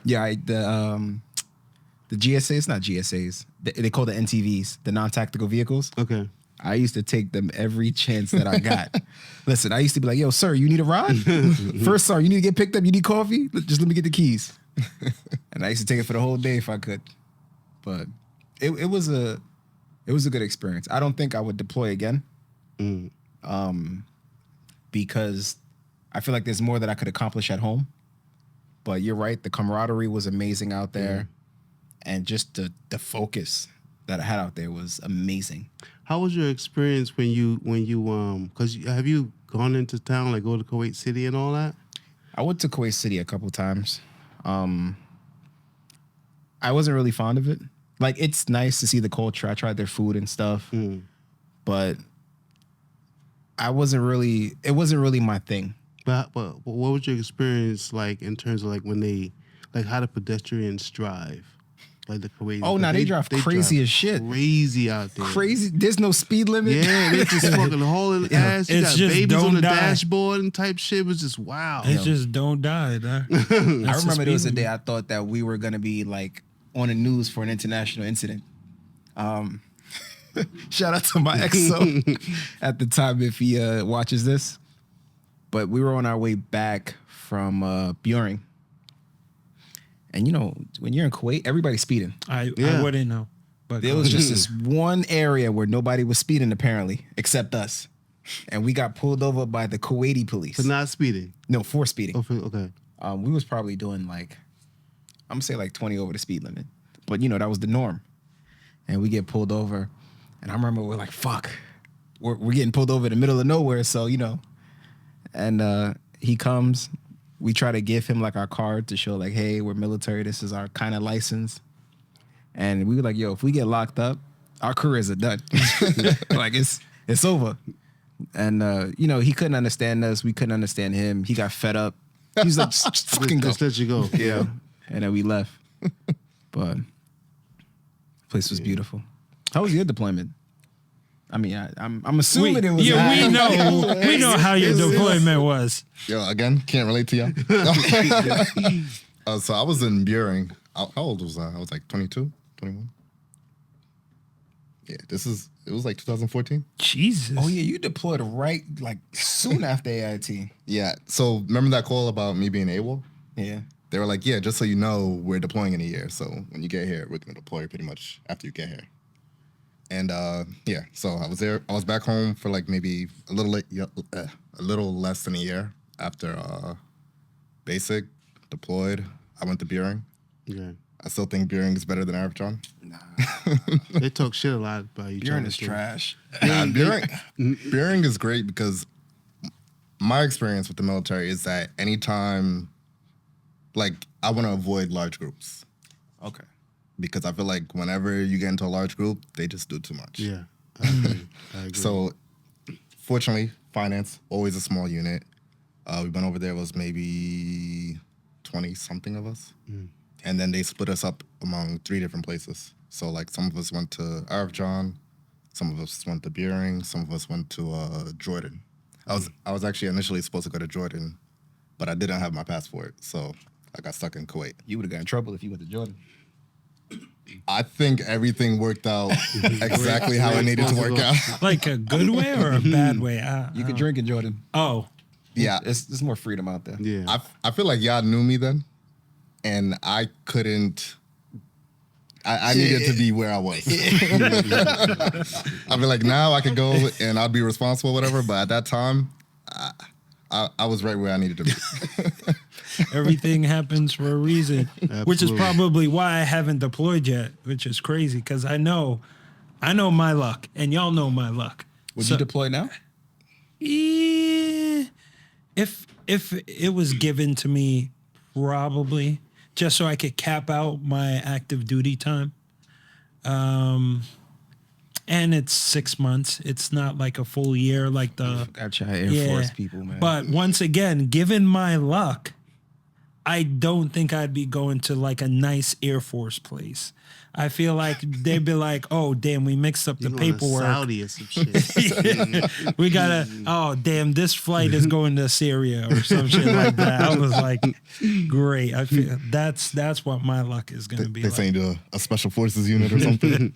Speaker 4: The GSA. It's not GSAs. They call the NTVs, the non-tactical vehicles.
Speaker 1: Okay.
Speaker 4: I used to take them every chance that I got. Listen, I used to be like, yo, sir, you need a ride? First, sir, you need to get picked up? You need coffee? Just let me get the keys. And I used to take it for the whole day if I could. But it was a good experience. I don't think I would deploy again. Because I feel like there's more that I could accomplish at home. But you're right, the camaraderie was amazing out there. And just the focus that I had out there was amazing.
Speaker 1: How was your experience when you because have you gone into town, like go to Kuwait City and all that?
Speaker 4: I went to Kuwait City a couple times. I wasn't really fond of it. Like, it's nice to see the culture. I tried their food and stuff, but it wasn't really my thing.
Speaker 1: But what was your experience like in terms of like when they, like how the pedestrians drive? Like the Kuwait.
Speaker 4: Oh, no, they drive crazy as shit.
Speaker 1: Crazy out there.
Speaker 4: Crazy. There's no speed limit.
Speaker 1: Yeah, they just fucking hauling ass. You
Speaker 2: It's
Speaker 1: got
Speaker 2: just
Speaker 1: babies on the
Speaker 2: don't die.
Speaker 1: dashboard and type shit. It was just wow.
Speaker 2: It's just don't die. Dog.
Speaker 4: I remember there was a day I thought that we were going to be like on the news for an international incident. Shout out to my XO at the time if he watches this. But we were on our way back from Buring. And when you're in Kuwait, everybody's speeding.
Speaker 2: I wouldn't know. But
Speaker 4: There was just this one area where nobody was speeding apparently, except us. And we got pulled over by the Kuwaiti police.
Speaker 1: For not speeding.
Speaker 4: No, for speeding.
Speaker 1: Okay.
Speaker 4: We was probably doing like, I'm gonna say like 20 over the speed limit. But that was the norm. And we get pulled over. And I remember we're like, fuck. We're getting pulled over in the middle of nowhere. So, and he comes. We try to give him like our card to show like, hey, we're military. This is our kind of license. And we were like, yo, if we get locked up, our careers are done. Like it's over. And he couldn't understand us. We couldn't understand him. He got fed up. He was like, just fucking go.
Speaker 1: Just let you go.
Speaker 4: Yeah. And then we left. But the place was beautiful. How was your deployment? I mean, I'm assuming it was.
Speaker 2: Yeah, we know how your deployment was.
Speaker 3: Yo, again, can't relate to y'all. So I was in Buring. How old was I? I was like 22, 21. Yeah, it was like 2014.
Speaker 2: Jesus.
Speaker 4: Oh yeah, you deployed right like soon after AIT.
Speaker 3: Yeah. So remember that call about me being AWOL?
Speaker 4: Yeah.
Speaker 3: They were like, yeah, just so you know, we're deploying in a year. So when you get here, we're going to deploy pretty much after you get here. And so I was there. I was back home for like maybe a little less than a year after basic, deployed. I went to Buring.
Speaker 1: Yeah.
Speaker 3: I still think Buring is better than Arabjan.
Speaker 4: Nah.
Speaker 1: They talk shit a lot about each other.
Speaker 4: Buring is trash.
Speaker 3: Buring is great because my experience with the military is that anytime, like, I want to avoid large groups.
Speaker 4: Okay.
Speaker 3: Because I feel like whenever you get into a large group, they just do too much.
Speaker 1: Yeah. I agree.
Speaker 3: So, fortunately, finance, always a small unit. We went over there, it was maybe 20-something of us. And then they split us up among 3 different places. So, like, some of us went to Arifjan, some of us went to Buring, some of us went to Jordan. I was actually initially supposed to go to Jordan, but I didn't have my passport, so I got stuck in Kuwait.
Speaker 4: You would have got in trouble if you went to Jordan.
Speaker 3: I think everything worked out exactly how it needed to work out.
Speaker 2: Like a good way or a bad way?
Speaker 4: You could drink in Jordan.
Speaker 2: Oh.
Speaker 3: Yeah.
Speaker 4: There's more freedom out there.
Speaker 1: Yeah.
Speaker 3: I feel like y'all knew me then, and I couldn't I needed to be where I was. I'd be like, now I could go and I'd be responsible, whatever. But at that time, I was right where I needed to be.
Speaker 2: Everything happens for a reason, which is
Speaker 1: Absolutely.
Speaker 2: probably why I haven't deployed yet, which is crazy because I know my luck, and y'all know my luck.
Speaker 4: Would
Speaker 2: So-
Speaker 4: you deploy now?
Speaker 2: Eh, if it was given to me, probably just so I could cap out my active duty time. And it's 6 months. It's not like a full year like the
Speaker 4: Got y'all Air Force people, man.
Speaker 2: But once again, given my luck, I don't think I'd be going to like a nice Air Force place. I feel like they'd be like, "Oh, damn, we mixed up the
Speaker 1: You going to
Speaker 2: paperwork.
Speaker 1: Saudi or some shit.
Speaker 2: We gotta. Oh, damn, this flight is going to Syria or some shit like that." I was like, "Great." I feel that's what my luck is gonna be
Speaker 3: They
Speaker 2: like.
Speaker 3: saying a special forces unit or something.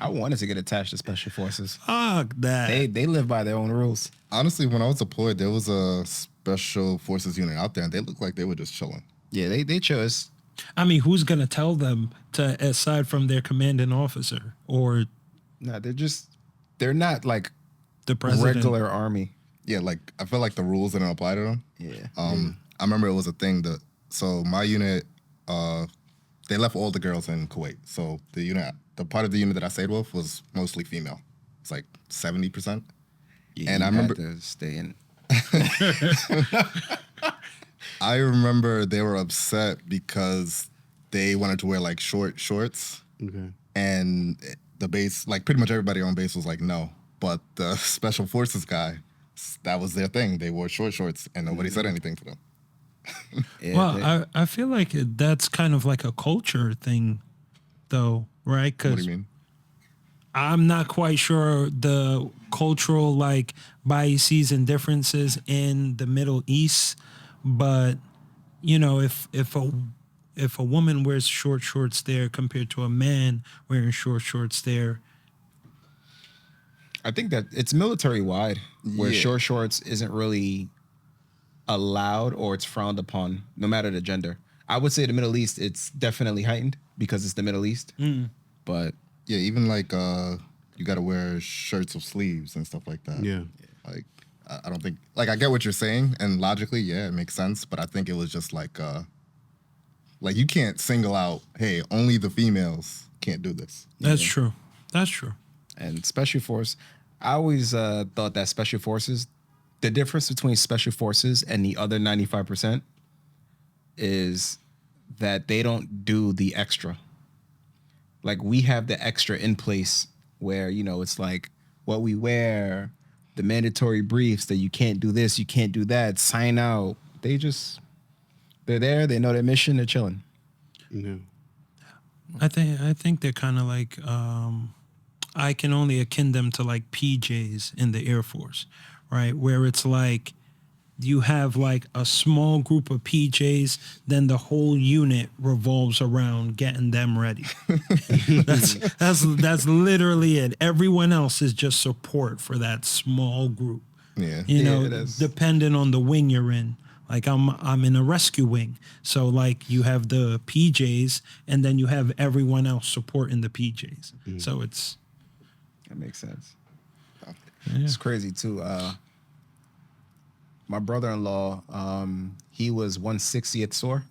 Speaker 4: I wanted to get attached to special forces.
Speaker 2: Fuck that.
Speaker 4: They live by their own rules.
Speaker 3: Honestly, when I was deployed, there was a special forces unit out there, and they looked like they were just chilling.
Speaker 4: Yeah, they chose.
Speaker 2: I mean, who's gonna tell them to, aside from their commanding officer or
Speaker 4: No, they're not like
Speaker 2: the president?
Speaker 4: regular army.
Speaker 3: Yeah, like I feel like the rules didn't apply to them.
Speaker 4: Yeah.
Speaker 3: I remember it was a thing that so my unit, they left all the girls in Kuwait. So the part of the unit that I stayed with was mostly female. It's like 70%.
Speaker 4: Yeah,
Speaker 3: And
Speaker 4: you
Speaker 3: I remember-
Speaker 4: had to stay in.
Speaker 3: I remember they were upset because they wanted to wear like short shorts,
Speaker 1: Okay.
Speaker 3: and the base, like pretty much everybody on base was like no. But the special forces guy, that was their thing. They wore short shorts, and nobody said anything to them.
Speaker 4: Yeah,
Speaker 2: Well, I feel like that's kind of like a culture thing, though, right?
Speaker 3: What do
Speaker 2: Because
Speaker 3: you mean?
Speaker 2: I'm not quite sure the cultural like biases and differences in the Middle East, but you know, if a woman wears short shorts there compared to a man wearing short shorts there,
Speaker 4: I think that it's military wide, where
Speaker 3: Yeah.
Speaker 4: short shorts isn't really allowed or it's frowned upon, no matter the gender. I would say the Middle East, it's definitely heightened because it's the Middle East. But
Speaker 3: Yeah, even like you got to wear shirts with sleeves and stuff like that.
Speaker 1: Yeah.
Speaker 3: Like I don't think like I get what you're saying, and logically, yeah, it makes sense. But I think it was just like you can't single out, hey, only the females can't do this.
Speaker 2: that's true. That's true.
Speaker 4: and special force, I always thought that special forces, the difference between special forces and the other 95% is that they don't do the extra. Like we have the extra in place where, you know, it's like what we wear, the mandatory briefs that you can't do this, you can't do that, sign out. They're there, they know their mission, they're chilling.
Speaker 1: Yeah.
Speaker 2: I think they're kind of like I can only akin them to like PJs in the Air Force, right? Where it's like you have like a small group of PJs, then the whole unit revolves around getting them ready. that's literally it. Everyone else is just support for that small group.
Speaker 3: Yeah.
Speaker 2: You know,
Speaker 4: it is.
Speaker 2: depending on the wing you're in. Like I'm in a rescue wing. So like you have the PJs and then you have everyone else supporting the PJs. So it's
Speaker 4: That makes sense. It's crazy too. My brother-in-law, he was 160th SOAR,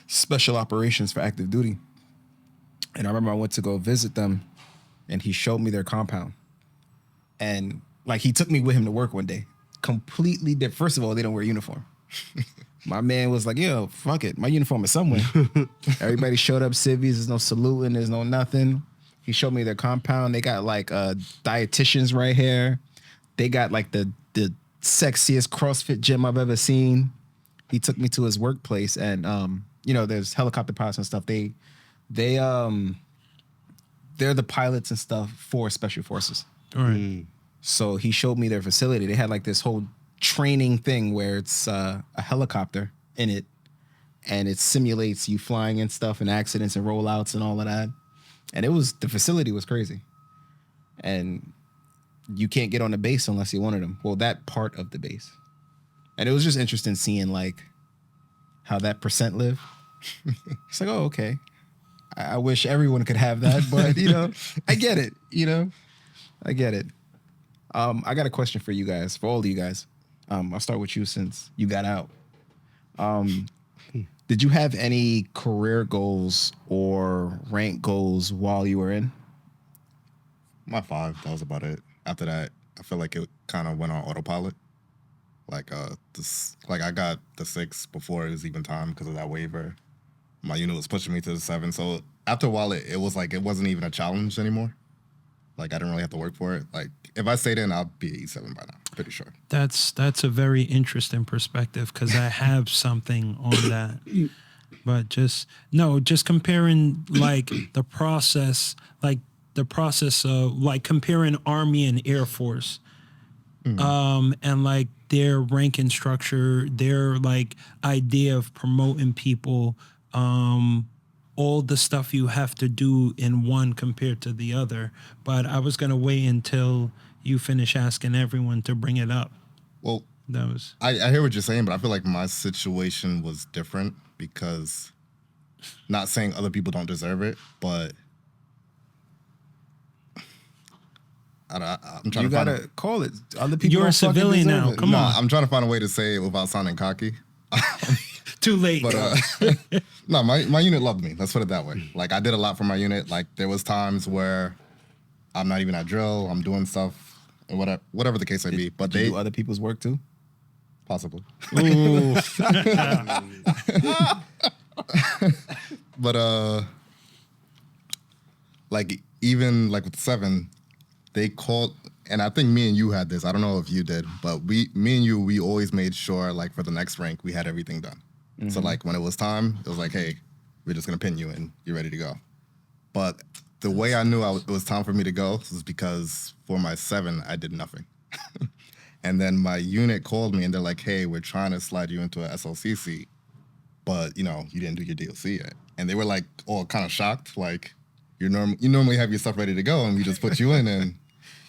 Speaker 4: Special Operations for Active Duty. And I remember I went to go visit them, and he showed me their compound. And like he took me with him to work one day. Completely different. First of all, they don't wear uniform. My man was like, yo, fuck it. My uniform is somewhere. Everybody showed up civvies. There's no saluting. There's no nothing. He showed me their compound. They got like dietitians right here. They got like the sexiest CrossFit gym I've ever seen. He took me to his workplace, and you know, there's helicopter pilots and stuff. They're the pilots and stuff for special forces.
Speaker 2: all right.
Speaker 4: So he showed me their facility. They had like this whole training thing where it's a helicopter in it, and it simulates you flying and stuff and accidents and rollouts and all of that. And the facility was crazy. And you can't get on the base unless you wanted them. Well, that part of the base. And it was just interesting seeing like how that percent live. It's like, oh, okay. I wish everyone could have that, but I get it. I get it. I got a question for you guys, for all of you guys. I'll start with you since you got out. Did you have any career goals or rank goals while you were in?
Speaker 3: My 5, that was about it. After that, I feel like it kind of went on autopilot. Like I got the 6 before it was even time because of that waiver. My unit was pushing me to the 7, so after a while, it was like it wasn't even a challenge anymore. Like I didn't really have to work for it. Like if I stayed in, I'll be at E7 by now. Pretty sure.
Speaker 2: That's a very interesting perspective because I have something on that. But just comparing like the process of like comparing Army and Air Force, and like their ranking structure, their like idea of promoting people, all the stuff you have to do in one compared to the other. But I was gonna wait until you finish asking everyone to bring it up.
Speaker 3: Well,
Speaker 2: That was
Speaker 3: I hear what you're saying, but I feel like my situation was different because, not saying other people don't deserve it, but I'm trying
Speaker 4: You
Speaker 3: to find
Speaker 4: gotta call it. Other people.
Speaker 2: You're a
Speaker 4: don't fucking
Speaker 2: civilian
Speaker 4: deserve
Speaker 2: now.
Speaker 4: it.
Speaker 2: Come on.
Speaker 3: I'm trying to find a way to say it without sounding cocky.
Speaker 2: too late.
Speaker 3: But no, my unit loved me. Let's put it that way. Like I did a lot for my unit. Like there was times where I'm not even at drill. I'm doing stuff and whatever the case may be. But
Speaker 4: Did you
Speaker 3: they
Speaker 4: do other people's work too?
Speaker 3: possibly.
Speaker 2: Ooh.
Speaker 3: But like even like with 7, they called, and I think me and you had this. I don't know if you did, but me and you, we always made sure like for the next rank we had everything done. So like when it was time, it was like, hey, we're just gonna pin you and you're ready to go. But the way I knew it was time for me to go was because for my 7, I did nothing. And then my unit called me and they're like, hey, we're trying to slide you into a SLCC, but you didn't do your DLC yet. And they were like all kind of shocked, like you normally have your stuff ready to go and we just put you in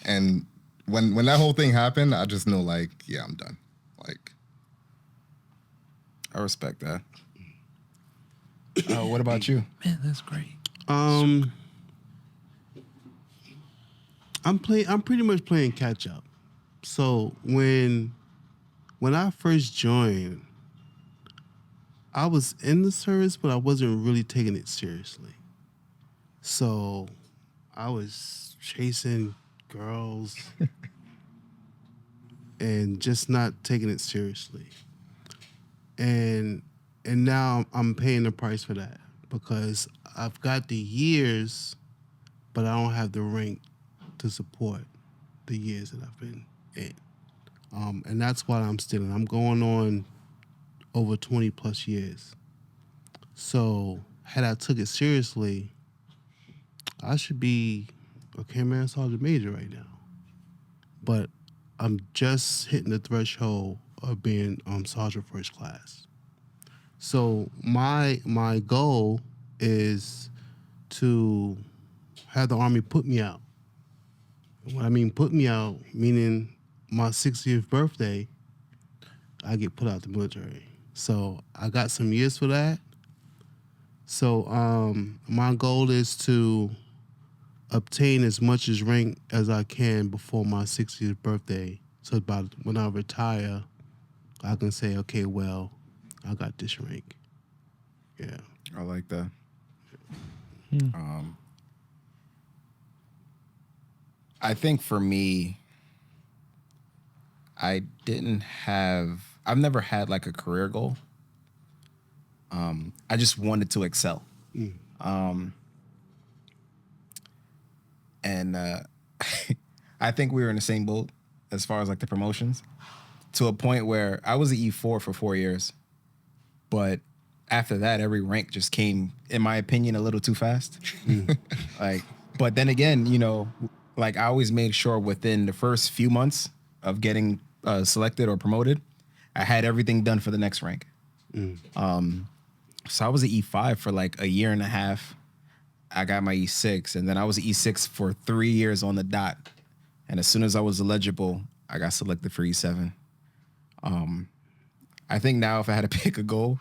Speaker 3: and when that whole thing happened, I just know like, yeah, I'm done. Like
Speaker 4: I respect that. What about you?
Speaker 2: Man, that's great.
Speaker 1: I'm pretty much playing catch up. So when I first joined, I was in the service, but I wasn't really taking it seriously. So I was chasing girls and just not taking it seriously. And now I'm paying the price for that because I've got the years, but I don't have the rank to support the years that I've been in. And that's why I'm still in. I'm going on over 20 plus years. So had I took it seriously, I should be a command sergeant major right now. But I'm just hitting the threshold of being sergeant first class. So my goal is to have the Army put me out. When I mean put me out, meaning my 60th birthday, I get put out the military. So I got some years for that. So my goal is to obtain as much as rank as I can before my 60th birthday. So about when I retire, I can say, okay, well, I got this rank. Yeah.
Speaker 4: I like that. I think for me, I've never had like a career goal. I just wanted to excel. And I think we were in the same boat as far as like the promotions, to a point where I was an E4 for 4 years. But after that, every rank just came, in my opinion, a little too fast. But then again, like I always made sure within the first few months of getting selected or promoted, I had everything done for the next rank. So I was an E5 for like a year and a half. I got my E6, and then I was an E6 for 3 years on the dot. And as soon as I was eligible, I got selected for E7. I think now if I had to pick a goal,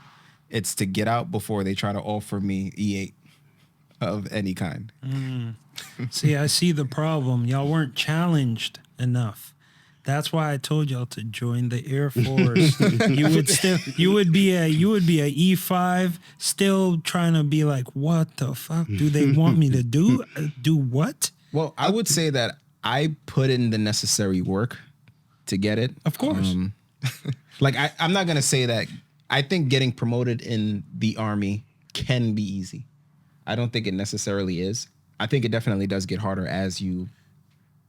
Speaker 4: it's to get out before they try to offer me E8. of any kind.
Speaker 2: See, I see the problem. Y'all weren't challenged enough. That's why I told y'all to join the Air Force. You would be a E5 still trying to be like, what the fuck do they want me to do? Do what?
Speaker 4: Well, I would say that I put in the necessary work to get it.
Speaker 2: Of course.
Speaker 4: Like I'm not gonna say that. I think getting promoted in the Army can be easy. I don't think it necessarily is. I think it definitely does get harder as you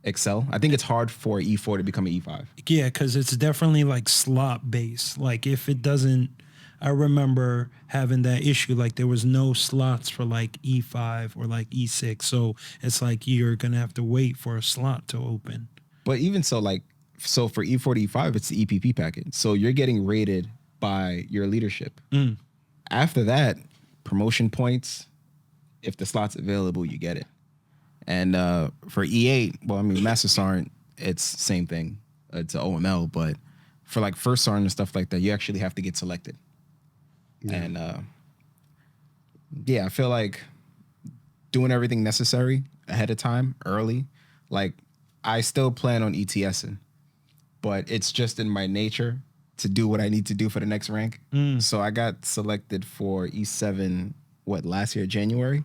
Speaker 4: excel. I think it's hard for E4 to become an E5.
Speaker 2: Yeah, because it's definitely like slot based. Like if it doesn't, I remember having that issue. Like there was no slots for like E5 or like E6. So it's like you're going to have to wait for a slot to open.
Speaker 4: But even so, like, so for E4 to E5, it's the EPP package. So you're getting rated by your leadership. After that, promotion points, if the slot's available, you get it. And for E8, well, I mean, Master Sergeant, it's same thing. It's an OML, but for like First Sergeant and stuff like that, you actually have to get selected. Yeah. And yeah, I feel like doing everything necessary ahead of time, early. Like, I still plan on ETSing, but it's just in my nature to do what I need to do for the next rank. So I got selected for E7, last year, January?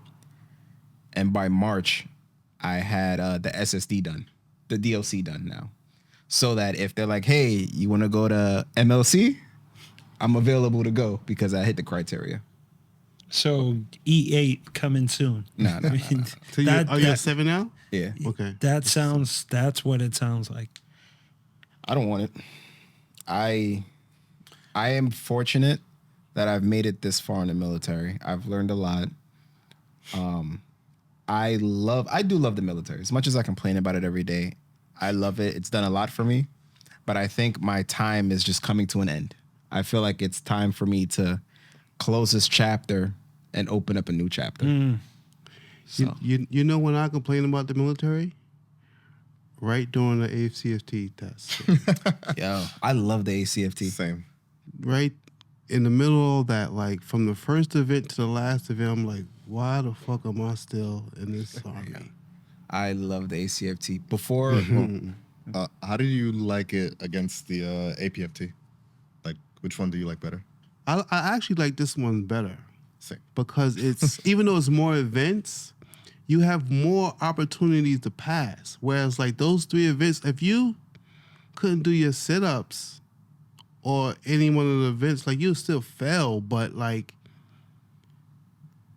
Speaker 4: And by March, I had the SSD done, the DLC done now. So that if they're like, hey, you want to go to MLC? I'm available to go because I hit the criteria.
Speaker 2: So E8 coming soon.
Speaker 4: No.
Speaker 1: So you at 7 now?
Speaker 4: Yeah.
Speaker 1: Okay.
Speaker 2: That's what it sounds like.
Speaker 4: I don't want it. I am fortunate that I've made it this far in the military. I've learned a lot. I do love the military. As much as I complain about it every day, I love it. It's done a lot for me. But I think my time is just coming to an end. I feel like it's time for me to close this chapter and open up a new chapter. So.
Speaker 1: You know when I complain about the military? Right during the ACFT test.
Speaker 4: Yo, I love the ACFT.
Speaker 3: Same.
Speaker 1: Right in the middle of that, like from the first event to the last event, I'm like, why the fuck am I still in this army?
Speaker 4: I love the ACFT. Before,
Speaker 3: how do you like it against the APFT? Like, which one do you like better?
Speaker 1: I actually like this one better.
Speaker 3: Same.
Speaker 1: Because it's, even though it's more events, you have more opportunities to pass. Whereas like those 3 events, if you couldn't do your sit-ups or any one of the events, like you still fail, but like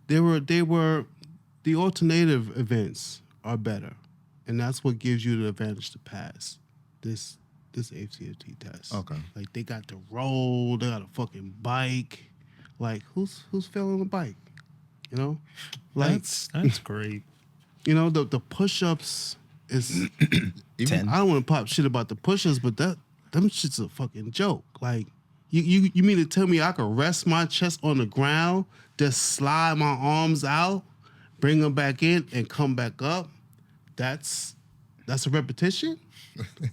Speaker 1: they were the alternative events are better. And that's what gives you the advantage to pass this ACFT test.
Speaker 3: Okay.
Speaker 1: Like they got the roll, they got a fucking bike. Like who's failing the bike? You know? Like
Speaker 2: That's great.
Speaker 1: you know, the push-ups is
Speaker 4: 10.
Speaker 1: I don't want to pop shit about the push-ups, but them shit's a fucking joke. Like you mean to tell me I could rest my chest on the ground, just slide my arms out, bring them back in, and come back up? That's a repetition?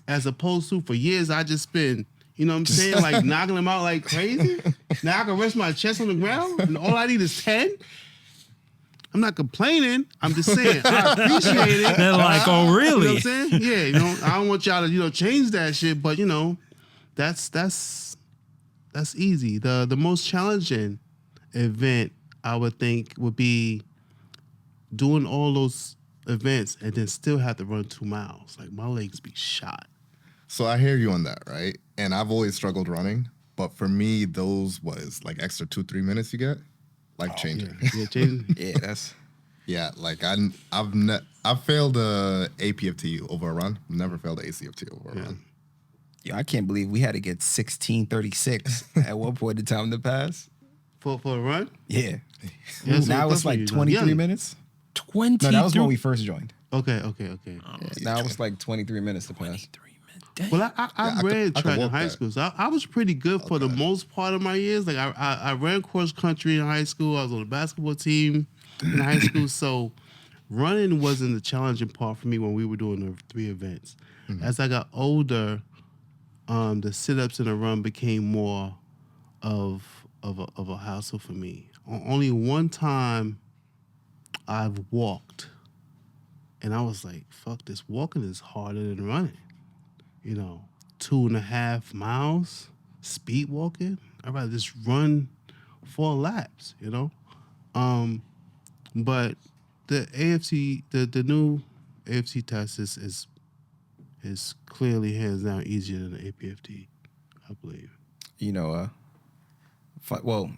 Speaker 1: As opposed to for years I just been, you know what I'm saying, like knocking them out like crazy. Now I can rest my chest on the ground and all I need is 10? I'm not complaining. I'm just saying I appreciate it.
Speaker 2: They're like, oh,
Speaker 1: You know
Speaker 2: really?
Speaker 1: what I'm saying? Yeah, you know, I don't want y'all to, change that shit, but that's easy. The most challenging event I would think would be doing all those events and then still have to run 2 miles. Like my legs be shot.
Speaker 3: So I hear you on that, right? And I've always struggled running, but for me, those was like extra 2-3 minutes you get, life changing.
Speaker 1: Yeah, changing.
Speaker 4: Yeah, that's...
Speaker 3: Yeah, like I've failed a APFT over a run. Never failed a ACFT over a run.
Speaker 4: Yo, I can't believe we had to get 16:36 at one point in time to pass.
Speaker 1: For a run?
Speaker 4: Yeah.
Speaker 1: Yeah, so
Speaker 4: Now
Speaker 1: that's
Speaker 4: it's
Speaker 1: what
Speaker 4: like
Speaker 1: you're
Speaker 4: 23
Speaker 1: young.
Speaker 4: minutes.
Speaker 2: 20.
Speaker 4: No, that was when we first joined.
Speaker 1: Okay.
Speaker 4: Now it's like 23 minutes to pass.
Speaker 2: 23 minutes.
Speaker 1: Well, I ran
Speaker 3: I could
Speaker 1: track in
Speaker 3: walk
Speaker 1: high
Speaker 3: that.
Speaker 1: school, so I was pretty good for the most part of my years. Like I ran cross country in high school. I was on the basketball team in high school, so running wasn't the challenging part for me when we were doing the 3 events. As I got older, the sit-ups and the run became more of a hassle for me. Only one time I've walked, and I was like, fuck this. Walking is harder than running. 2.5 miles speed walking. I'd rather just run 4 laps. But the AFC, the new AFC test is clearly hands down easier than the APFT, I believe.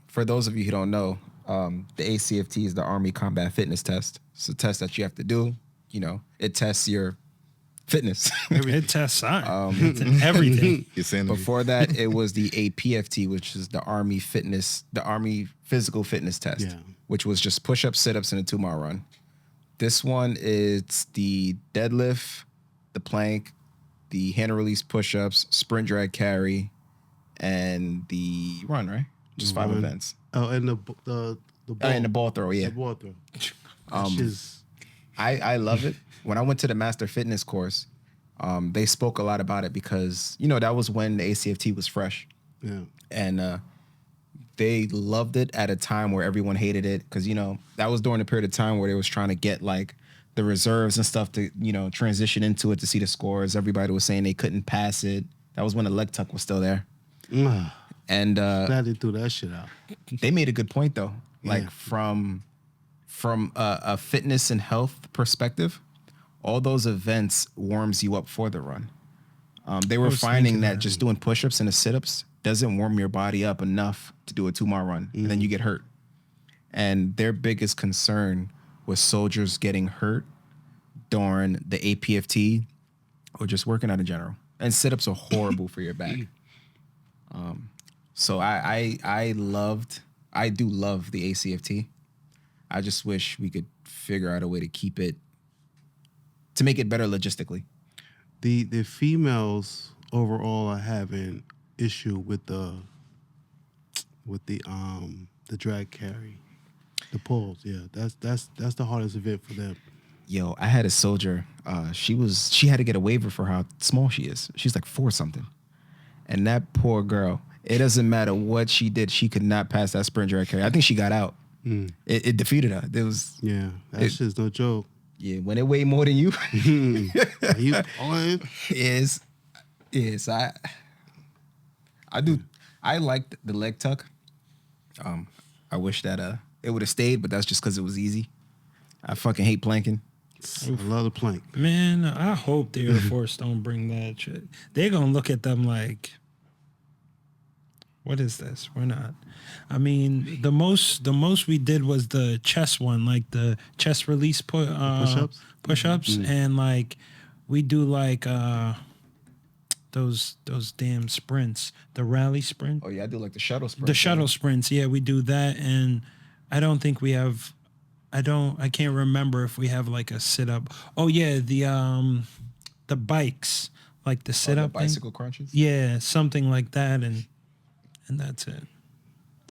Speaker 4: For those of you who don't know, the ACFT is the Army Combat Fitness Test. It's a test that you have to do. It tests your fitness.
Speaker 2: It tests science. Everything.
Speaker 3: You're saying
Speaker 4: Before that, it was the APFT, which is the Army Physical Fitness Test, which was just push-ups, sit-ups, and a 2-mile run. This one is the deadlift, the plank, the hand release push-ups, sprint drag carry, and the run, right? Just 5 events.
Speaker 1: Oh, and the ball.
Speaker 4: And the ball throw, yeah.
Speaker 1: The ball throw.
Speaker 4: I love it. When I went to the Master Fitness course, they spoke a lot about it because, that was when the ACFT was fresh.
Speaker 1: Yeah.
Speaker 4: And they loved it at a time where everyone hated it because, that was during a period of time where they was trying to get, like, the reserves and stuff to, transition into it to see the scores. Everybody was saying they couldn't pass it. That was when the leg tuck was still there. And
Speaker 1: glad they threw that shit out.
Speaker 4: They made a good point, though. Like, from a fitness and health perspective, all those events warms you up for the run. They were finding that just doing push-ups and the sit-ups doesn't warm your body up enough to do a 2-mile run, and then you get hurt. And their biggest concern was soldiers getting hurt during the APFT or just working out in general. And sit-ups are horrible for your back. So I do love the ACFT. I just wish we could figure out a way to make it better logistically.
Speaker 1: The females overall are having issue with the drag carry, the pulls. Yeah, that's the hardest event for them.
Speaker 4: Yo, I had a soldier. She had to get a waiver for how small she is. She's like 4 something, and that poor girl. It doesn't matter what she did, she could not pass that sprint drag carry. I think she got out. It defeated her.
Speaker 1: That's just no joke.
Speaker 4: Yeah, when it weighed more than you.
Speaker 1: Are you pulling?
Speaker 4: Yes. I liked the leg tuck. I wish that it would have stayed, but that's just because it was easy. I fucking hate planking.
Speaker 1: I love the plank.
Speaker 2: Man, I hope the Air Force don't bring that shit. They're gonna look at them like, what is this? We're not. I mean, the most we did was the chest one, like the chest release push-ups, and like we do like those damn sprints, the rally sprint.
Speaker 4: Oh yeah, I do like the shuttle sprint.
Speaker 2: The shuttle sprints, yeah, we do that, and I don't think we have. I can't remember if we have like a sit up. Oh yeah, the bikes, like the sit up
Speaker 4: bicycle crunches.
Speaker 2: Yeah, something like that, and that's it.